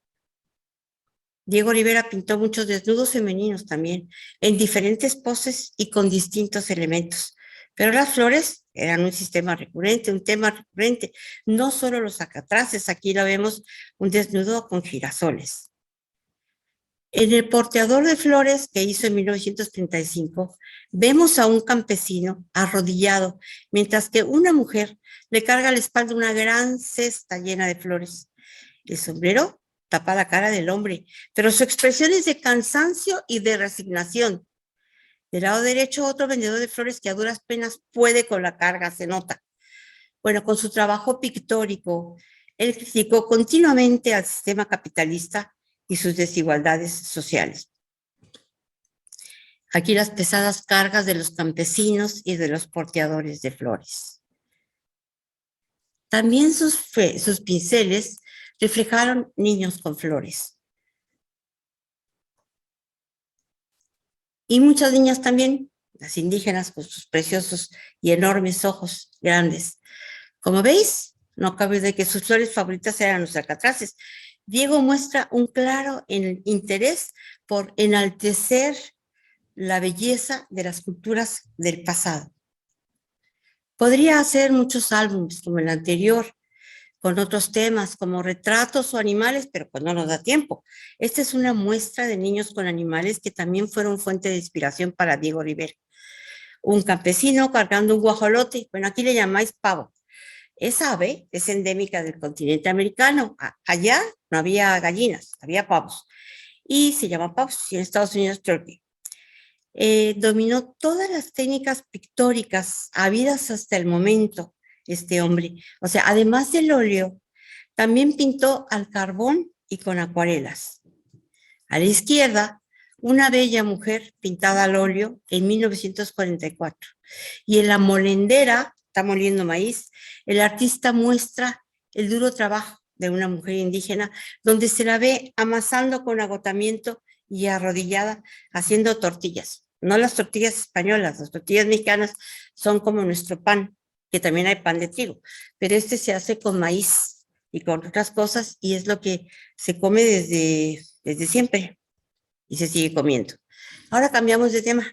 Diego Rivera pintó muchos desnudos femeninos también, en diferentes poses y con distintos elementos. Pero las flores eran un sistema recurrente, un tema recurrente. No solo los alcatraces, aquí la vemos un desnudo con girasoles. En el porteador de flores que hizo en 1935, vemos a un campesino arrodillado, mientras que una mujer le carga a la espalda una gran cesta llena de flores. El sombrero tapa la cara del hombre, pero su expresión es de cansancio y de resignación. Del lado derecho, otro vendedor de flores que a duras penas puede con la carga, se nota. Bueno, con su trabajo pictórico, él criticó continuamente al sistema capitalista y sus desigualdades sociales. Aquí las pesadas cargas de los campesinos y de los porteadores de flores. También sus pinceles reflejaron niños con flores. Y muchas niñas también, las indígenas con sus preciosos y enormes ojos grandes. Como veis, no cabe duda de que sus flores favoritas eran los alcatraces. Diego muestra un claro interés por enaltecer la belleza de las culturas del pasado. Podría hacer muchos álbumes como el anterior, con otros temas como retratos o animales, pero pues no nos da tiempo. Esta es una muestra de niños con animales que también fueron fuente de inspiración para Diego Rivera. Un campesino cargando un guajolote, bueno, aquí le llamáis pavo. Esa ave es endémica del continente americano. Allá no había gallinas, había pavos. Y se llama pavos, y en Estados Unidos turkey. Dominó todas las técnicas pictóricas habidas hasta el momento, este hombre. O sea, además del óleo, también pintó al carbón y con acuarelas. A la izquierda, una bella mujer pintada al óleo en 1944. Y en La Molendera, está moliendo maíz, el artista muestra el duro trabajo de una mujer indígena, donde se la ve amasando con agotamiento y arrodillada haciendo tortillas. No las tortillas españolas, las tortillas mexicanas son como nuestro pan, que también hay pan de trigo, pero este se hace con maíz y con otras cosas y es lo que se come desde siempre y se sigue comiendo. Ahora cambiamos de tema.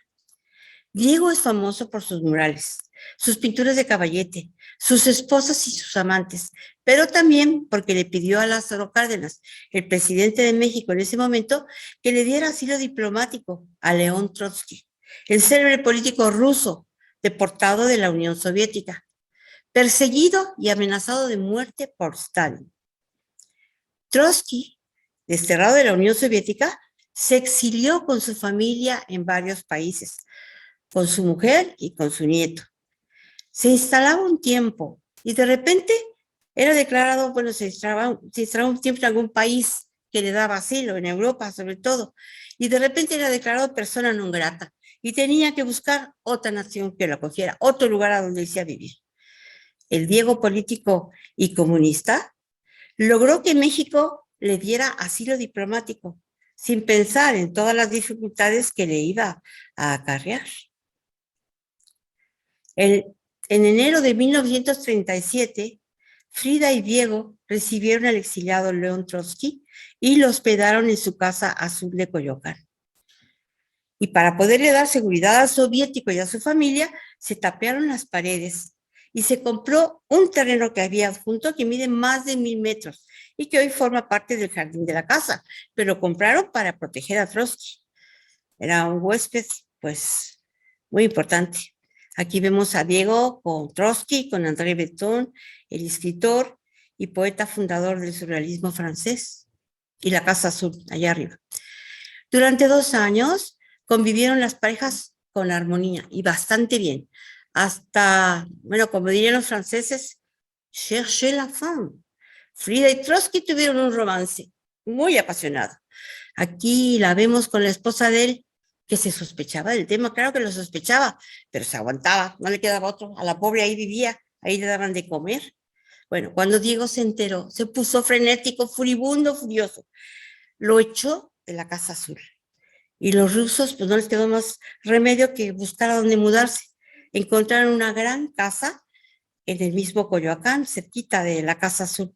Diego es famoso por sus murales, sus pinturas de caballete, sus esposas y sus amantes, pero también porque le pidió a Lázaro Cárdenas, el presidente de México en ese momento, que le diera asilo diplomático a León Trotsky, el célebre político ruso deportado de la Unión Soviética, perseguido y amenazado de muerte por Stalin. Trotsky, desterrado de la Unión Soviética, se exilió con su familia en varios países, con su mujer y con su nieto. Se instalaba un tiempo y de repente era declarado, bueno, se instalaba un tiempo en algún país que le daba asilo, en Europa sobre todo, y de repente era declarado persona non grata y tenía que buscar otra nación que lo acogiera, otro lugar a donde irse a vivir. El Diego político y comunista logró que México le diera asilo diplomático, sin pensar en todas las dificultades que le iba a acarrear. En enero de 1937, Frida y Diego recibieron al exiliado León Trotsky y lo hospedaron en su casa azul de Coyoacán. Y para poderle dar seguridad al soviético y a su familia, se tapiaron las paredes y se compró un terreno que había adjunto que mide más de 1000 metros y que hoy forma parte del jardín de la casa, pero lo compraron para proteger a Trotsky. Era un huésped, pues, muy importante. Aquí vemos a Diego con Trotsky, con André Breton, el escritor y poeta fundador del surrealismo francés, y la Casa Azul, allá arriba. Durante 2 años convivieron las parejas con armonía y bastante bien, hasta, bueno, como dirían los franceses, chercher la femme. Frida y Trotsky tuvieron un romance muy apasionado. Aquí la vemos con la esposa de él, que se sospechaba del tema, claro que lo sospechaba, pero se aguantaba, no le quedaba otro, a la pobre ahí vivía, ahí le daban de comer. Bueno, cuando Diego se enteró, se puso frenético, furibundo, furioso, lo echó de la Casa Azul. Y los rusos, pues no les quedó más remedio que buscar a dónde mudarse. Encontraron una gran casa en el mismo Coyoacán, cerquita de la Casa Azul.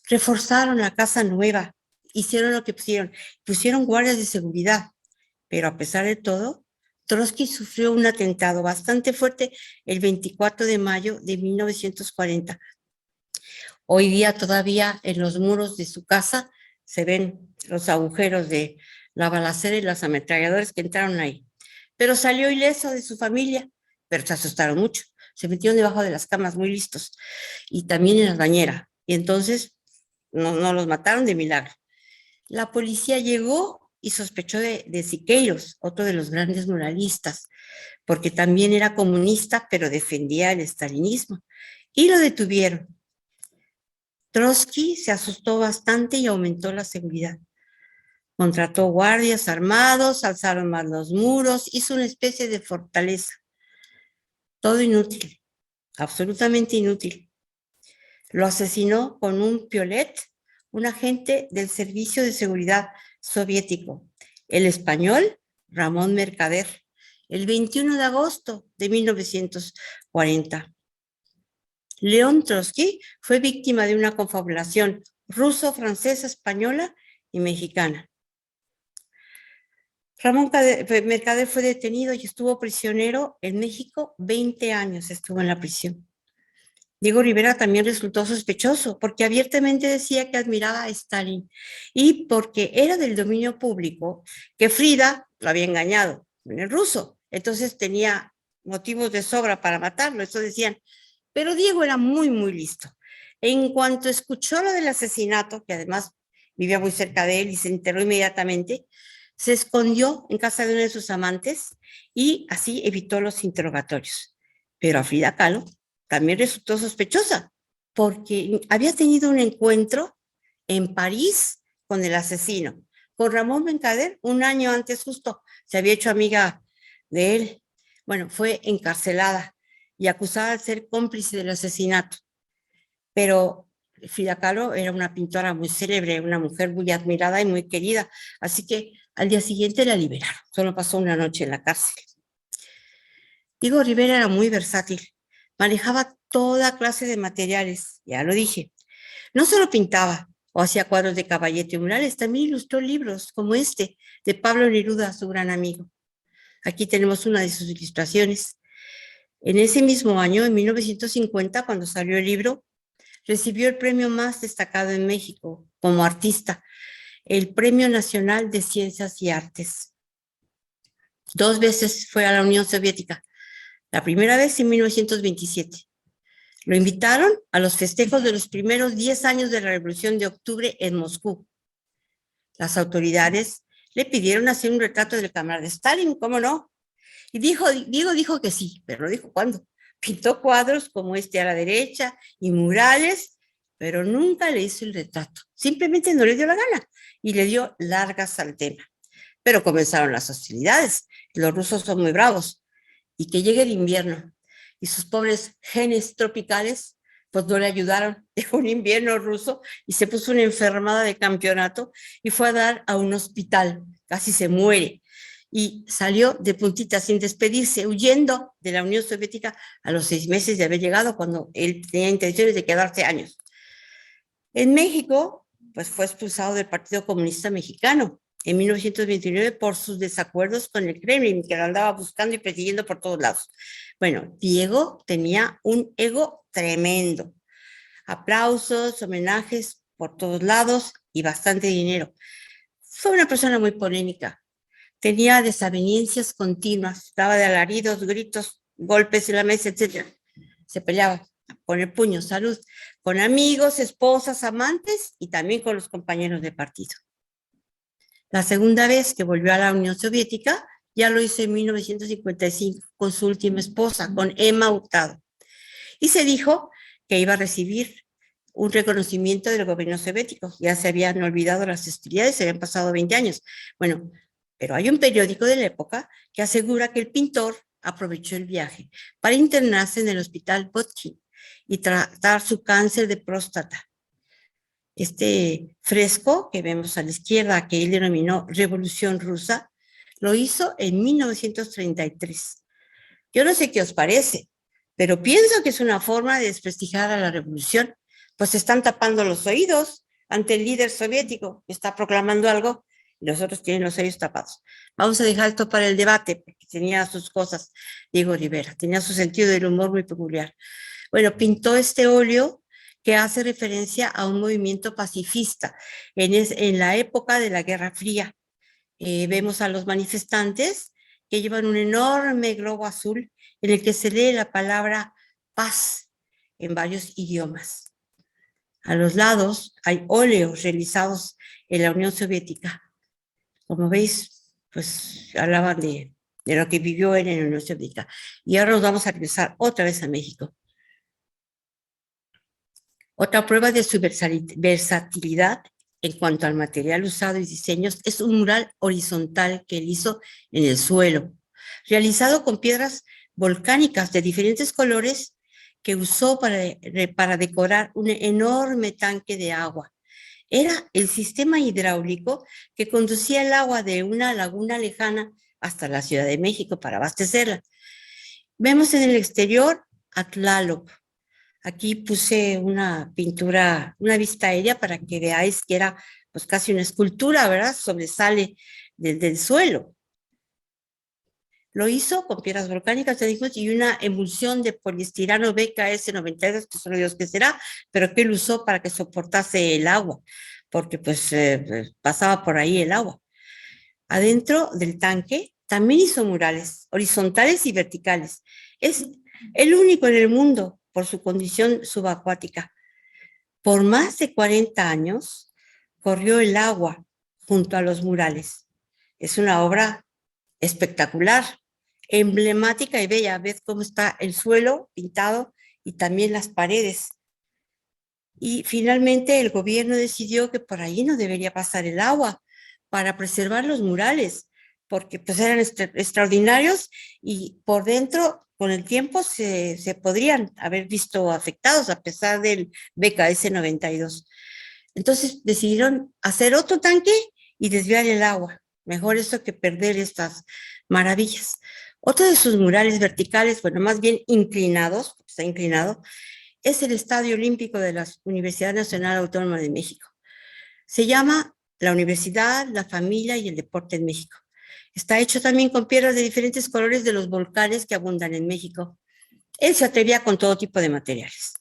Reforzaron la casa nueva, hicieron lo que pusieron guardias de seguridad. Pero a pesar de todo, Trotsky sufrió un atentado bastante fuerte el 24 de mayo de 1940. Hoy día todavía en los muros de su casa se ven los agujeros de la balacera y los ametralladores que entraron ahí. Pero salió ileso de su familia, pero se asustaron mucho. Se metieron debajo de las camas muy listos y también en la bañera. Y entonces no los mataron de milagro. La policía llegó y sospechó de Siqueiros, otro de los grandes muralistas, porque también era comunista, pero defendía el estalinismo, y lo detuvieron. Trotsky se asustó bastante y aumentó la seguridad. Contrató guardias armados, alzaron más los muros, hizo una especie de fortaleza. Todo inútil, absolutamente inútil. Lo asesinó con un piolet, un agente del Servicio de Seguridad soviético, el español Ramón Mercader, el 21 de agosto de 1940. León Trotsky fue víctima de una confabulación ruso, francesa, española y mexicana. Ramón Mercader fue detenido y estuvo prisionero en México 20 años, estuvo en la prisión. Diego Rivera también resultó sospechoso porque abiertamente decía que admiraba a Stalin y porque era del dominio público que Frida lo había engañado en el ruso. Entonces tenía motivos de sobra para matarlo, eso decían. Pero Diego era muy, muy listo. En cuanto escuchó lo del asesinato, que además vivía muy cerca de él y se enteró inmediatamente, se escondió en casa de uno de sus amantes y así evitó los interrogatorios. Pero a Frida Kahlo también resultó sospechosa, porque había tenido un encuentro en París con el asesino, con Ramón Mercader, un año antes justo, se había hecho amiga de él. Bueno, fue encarcelada y acusada de ser cómplice del asesinato. Pero Frida Kahlo era una pintora muy célebre, una mujer muy admirada y muy querida, así que al día siguiente la liberaron. Solo pasó una noche en la cárcel. Diego Rivera era muy versátil, manejaba toda clase de materiales, ya lo dije. No solo pintaba o hacía cuadros de caballete y murales, también ilustró libros como este de Pablo Neruda, su gran amigo. Aquí tenemos una de sus ilustraciones. En ese mismo año, en 1950, cuando salió el libro, recibió el premio más destacado en México como artista, el Premio Nacional de Ciencias y Artes. 2 veces fue a la Unión Soviética. La primera vez en 1927. Lo invitaron a los festejos de los primeros 10 años de la Revolución de Octubre en Moscú. Las autoridades le pidieron hacer un retrato del camarada Stalin, ¿cómo no? Y Diego dijo que sí, pero no dijo cuándo. Pintó cuadros como este a la derecha y murales, pero nunca le hizo el retrato. Simplemente no le dio la gana y le dio largas al tema. Pero comenzaron las hostilidades. Los rusos son muy bravos. Y que llegue el invierno y sus pobres genes tropicales pues no le ayudaron. Dejó un invierno ruso y se puso una enfermada de campeonato y fue a dar a un hospital, casi se muere y salió de puntita sin despedirse, huyendo de la Unión Soviética a los 6 meses de haber llegado, cuando él tenía intenciones de quedarse años. En México pues fue expulsado del Partido Comunista Mexicano en 1929 por sus desacuerdos con el Kremlin, que lo andaba buscando y persiguiendo por todos lados. Bueno, Diego tenía un ego tremendo. Aplausos, homenajes por todos lados y bastante dinero. Fue una persona muy polémica. Tenía desavenencias continuas, daba de alaridos, gritos, golpes en la mesa, etc. Se peleaba con el puño, salud, con amigos, esposas, amantes y también con los compañeros de partido. La segunda vez que volvió a la Unión Soviética ya lo hizo en 1955 con su última esposa, con Emma Hurtado. Y se dijo que iba a recibir un reconocimiento del gobierno soviético. Ya se habían olvidado las hostilidades, se habían pasado 20 años. Bueno, pero hay un periódico de la época que asegura que el pintor aprovechó el viaje para internarse en el hospital Botkin y tratar su cáncer de próstata. Este fresco que vemos a la izquierda, que él denominó Revolución Rusa, lo hizo en 1933. Yo no sé qué os parece, pero pienso que es una forma de desprestigiar a la revolución, pues están tapando los oídos ante el líder soviético que está proclamando algo y los otros tienen los oídos tapados. Vamos a dejar esto para el debate, porque tenía sus cosas, Diego Rivera, tenía su sentido del humor muy peculiar. Bueno, pintó este óleo que hace referencia a un movimiento pacifista en la época de la Guerra Fría. Vemos a los manifestantes que llevan un enorme globo azul en el que se lee la palabra paz en varios idiomas. A los lados hay óleos realizados en la Unión Soviética. Como veis, pues hablaban de lo que vivió él en la Unión Soviética. Y ahora nos vamos a regresar otra vez a México. Otra prueba de su versatilidad en cuanto al material usado y diseños es un mural horizontal que él hizo en el suelo, realizado con piedras volcánicas de diferentes colores que usó para decorar un enorme tanque de agua. Era el sistema hidráulico que conducía el agua de una laguna lejana hasta la Ciudad de México para abastecerla. Vemos en el exterior a Tlaloc. Aquí puse una pintura, una vista aérea para que veáis que era pues casi una escultura, ¿verdad? Sobresale del suelo. Lo hizo con piedras volcánicas, y una emulsión de poliestireno BKS 92, que solo Dios que será, pero que él usó para que soportase el agua, porque pues pasaba por ahí el agua. Adentro del tanque también hizo murales horizontales y verticales. Es el único en el mundo por su condición subacuática. Por más de 40 años corrió el agua junto a los murales. Es una obra espectacular, emblemática y bella. Ves cómo está el suelo pintado y también las paredes. Y finalmente el gobierno decidió que por ahí no debería pasar el agua, para preservar los murales, porque pues eran extraordinarios y por dentro, con el tiempo, se podrían haber visto afectados a pesar del BKS 92. Entonces decidieron hacer otro tanque y desviar el agua. Mejor eso que perder estas maravillas. Otro de sus murales verticales, bueno, más bien inclinados, está inclinado, es el Estadio Olímpico de la Universidad Nacional Autónoma de México. Se llama La Universidad, la Familia y el Deporte en México. Está hecho también con piedras de diferentes colores de los volcanes que abundan en México. Él se atrevía con todo tipo de materiales.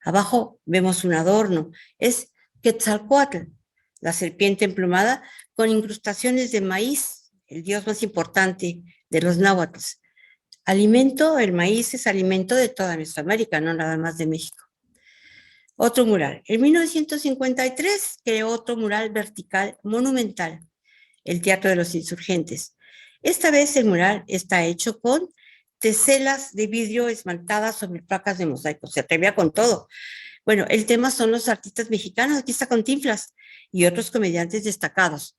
Abajo vemos un adorno, es Quetzalcóatl, la serpiente emplumada con incrustaciones de maíz, el dios más importante de los náhuatls. Alimento, el maíz es alimento de toda nuestra América, no nada más de México. Otro mural. En 1953 creó otro mural vertical monumental, el Teatro de los Insurgentes. Esta vez el mural está hecho con teselas de vidrio esmaltadas sobre placas de mosaico. Se atrevía con todo. Bueno, el tema son los artistas mexicanos. Aquí está Cantinflas y otros comediantes destacados.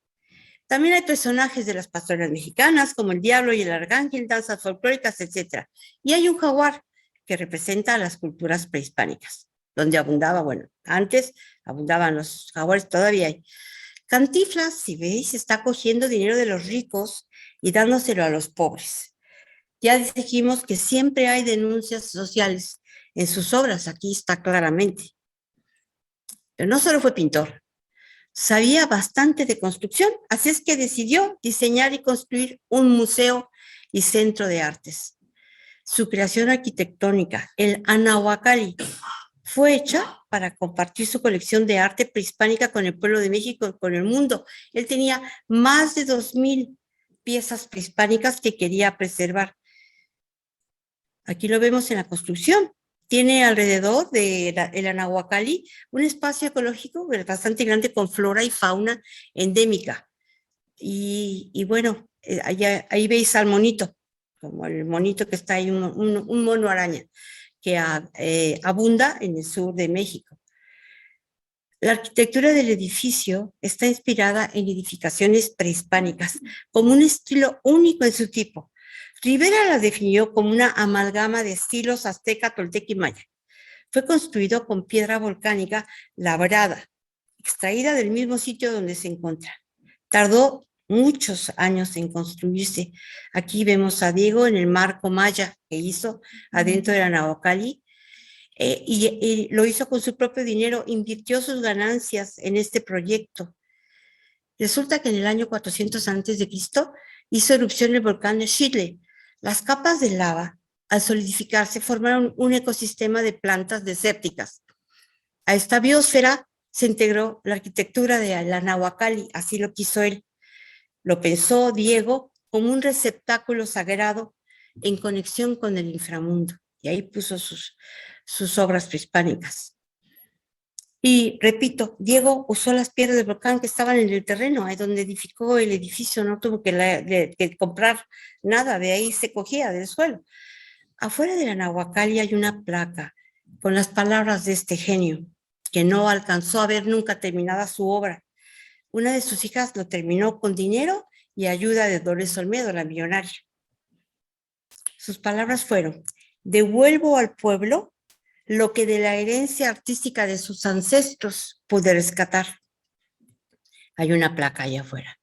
También hay personajes de las pastoras mexicanas, como el Diablo y el Arcángel, danzas folclóricas, etc. Y hay un jaguar que representa a las culturas prehispánicas, donde abundaba, bueno, antes abundaban los jaguares, todavía hay. Cantinflas, si veis, está cogiendo dinero de los ricos y dándoselo a los pobres. Ya dijimos que siempre hay denuncias sociales en sus obras, aquí está claramente. Pero no solo fue pintor, sabía bastante de construcción, así es que decidió diseñar y construir un museo y centro de artes. Su creación arquitectónica, el Anahuacalli, fue hecha para compartir su colección de arte prehispánica con el pueblo de México y con el mundo. Él tenía más de 2,000 piezas prehispánicas que quería preservar. Aquí lo vemos en la construcción. Tiene alrededor del Anahuacalli un espacio ecológico bastante grande con flora y fauna endémica. Y bueno, ahí veis al monito, como el monito que está ahí, un mono araña, que abunda en el sur de México. La arquitectura del edificio está inspirada en edificaciones prehispánicas, como un estilo único en su tipo. Rivera la definió como una amalgama de estilos azteca, tolteca y maya. Fue construido con piedra volcánica labrada, extraída del mismo sitio donde se encuentra. Tardó muchos años en construirse. Aquí vemos a Diego en el marco maya que hizo adentro de la Anahuacalli, y lo hizo con su propio dinero, invirtió sus ganancias en este proyecto. Resulta que en el año 400 a.C. hizo erupción el volcán de Xitle. Las capas de lava, al solidificarse, formaron un ecosistema de plantas desérticas. A esta biosfera se integró la arquitectura de la Anahuacalli, así lo quiso él. Lo pensó Diego como un receptáculo sagrado en conexión con el inframundo, y ahí puso sus obras prehispánicas. Y repito, Diego usó las piedras del volcán que estaban en el terreno, ahí donde edificó el edificio, no tuvo que comprar nada, de ahí se cogía del suelo. Afuera de la Anahuacalli hay una placa con las palabras de este genio, que no alcanzó a ver nunca terminada su obra. Una de sus hijas lo terminó con dinero y ayuda de Dolores Olmedo, la millonaria. Sus palabras fueron: devuelvo al pueblo lo que de la herencia artística de sus ancestros pude rescatar. Hay una placa allá afuera.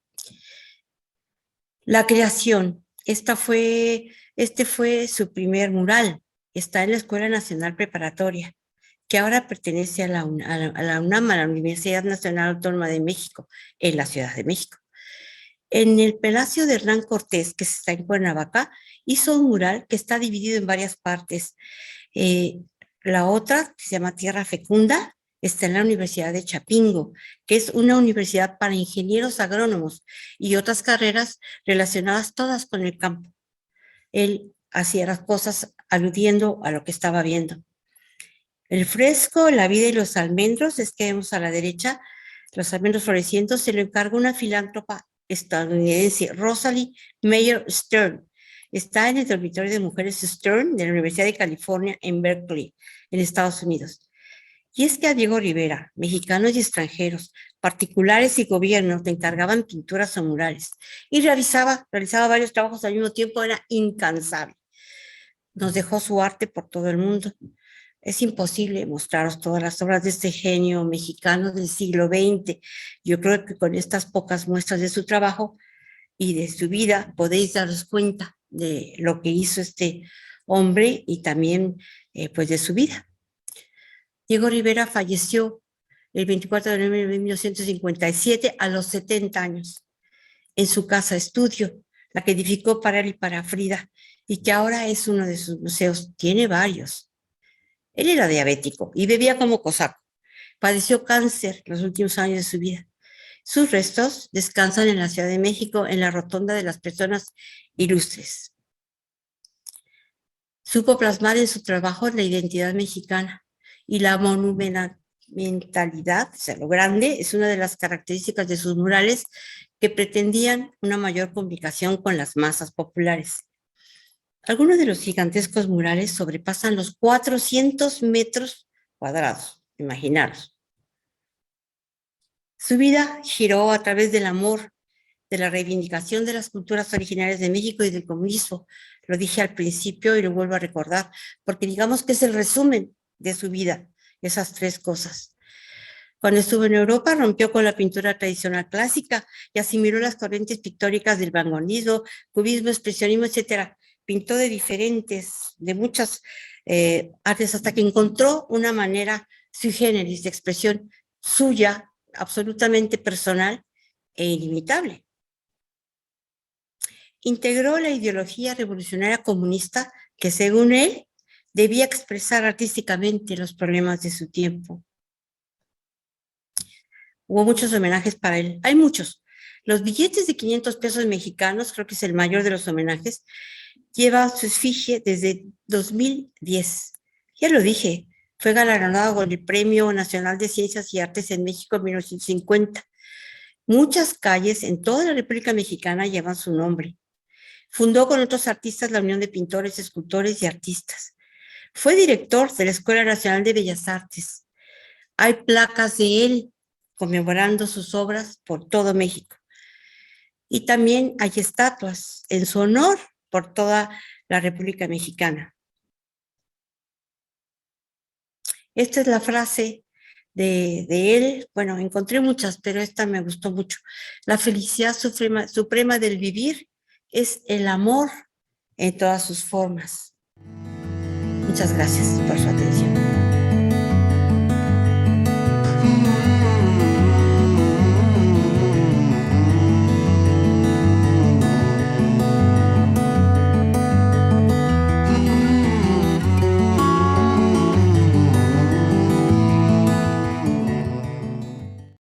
La creación, este fue su primer mural, está en la Escuela Nacional Preparatoria, que ahora pertenece a la UNAM, a la Universidad Nacional Autónoma de México, en la Ciudad de México. En el Palacio de Hernán Cortés, que está en Cuernavaca, hizo un mural que está dividido en varias partes. La otra, que se llama Tierra Fecunda, está en la Universidad de Chapingo, que es una universidad para ingenieros agrónomos y otras carreras relacionadas todas con el campo. Él hacía las cosas aludiendo a lo que estaba viendo. El fresco La vida y los almendros, es que vemos a la derecha, los almendros floreciendo, se lo encargó una filántropa estadounidense, Rosalie Mayer Stern. Está en el dormitorio de mujeres Stern de la Universidad de California en Berkeley, en Estados Unidos. Y es que a Diego Rivera, mexicanos y extranjeros, Particulares y gobiernos le encargaban pinturas o murales y realizaba varios trabajos al mismo tiempo, era incansable. Nos dejó su arte por todo el mundo. Es imposible mostraros todas las obras de este genio mexicano del siglo XX. Yo creo que con estas pocas muestras de su trabajo y de su vida podéis daros cuenta de lo que hizo este hombre y también pues de su vida. Diego Rivera falleció el 24 de noviembre de 1957 a los 70 años en su casa estudio, la que edificó para él y para Frida, y que ahora es uno de sus museos. Tiene varios. Él era diabético y bebía como cosaco. Padeció cáncer los últimos años de su vida. Sus restos descansan en la Ciudad de México, en la Rotonda de las Personas Ilustres. Supo plasmar en su trabajo la identidad mexicana y la monumentalidad, o sea, lo grande, es una de las características de sus murales que pretendían una mayor comunicación con las masas populares. Algunos de los gigantescos murales sobrepasan los 400 metros cuadrados, imaginaros. Su vida giró a través del amor, de la reivindicación de las culturas originarias de México y del comunismo. Lo dije al principio y lo vuelvo a recordar, porque digamos que es el resumen de su vida, esas tres cosas. Cuando estuvo en Europa, rompió con la pintura tradicional clásica y asimiló las corrientes pictóricas del vanguardismo, cubismo, expresionismo, etc. Pintó de muchas artes hasta que encontró una manera sui generis de expresión suya, absolutamente personal e inimitable. Integró la ideología revolucionaria comunista que, según él, debía expresar artísticamente los problemas de su tiempo. Hubo muchos homenajes para él, hay muchos. Los billetes de 500 pesos mexicanos, creo que es el mayor de los homenajes, lleva su efigie desde 2010. Ya lo dije, fue galardonado con el Premio Nacional de Ciencias y Artes en México en 1950. Muchas calles en toda la República Mexicana llevan su nombre. Fundó con otros artistas la Unión de Pintores, Escultores y Artistas. Fue director de la Escuela Nacional de Bellas Artes. Hay placas de él conmemorando sus obras por todo México. Y también hay estatuas en su honor por toda la República Mexicana. Esta es la frase de él. Bueno, encontré muchas, pero esta me gustó mucho. La felicidad suprema del vivir es el amor en todas sus formas. Muchas gracias por su atención.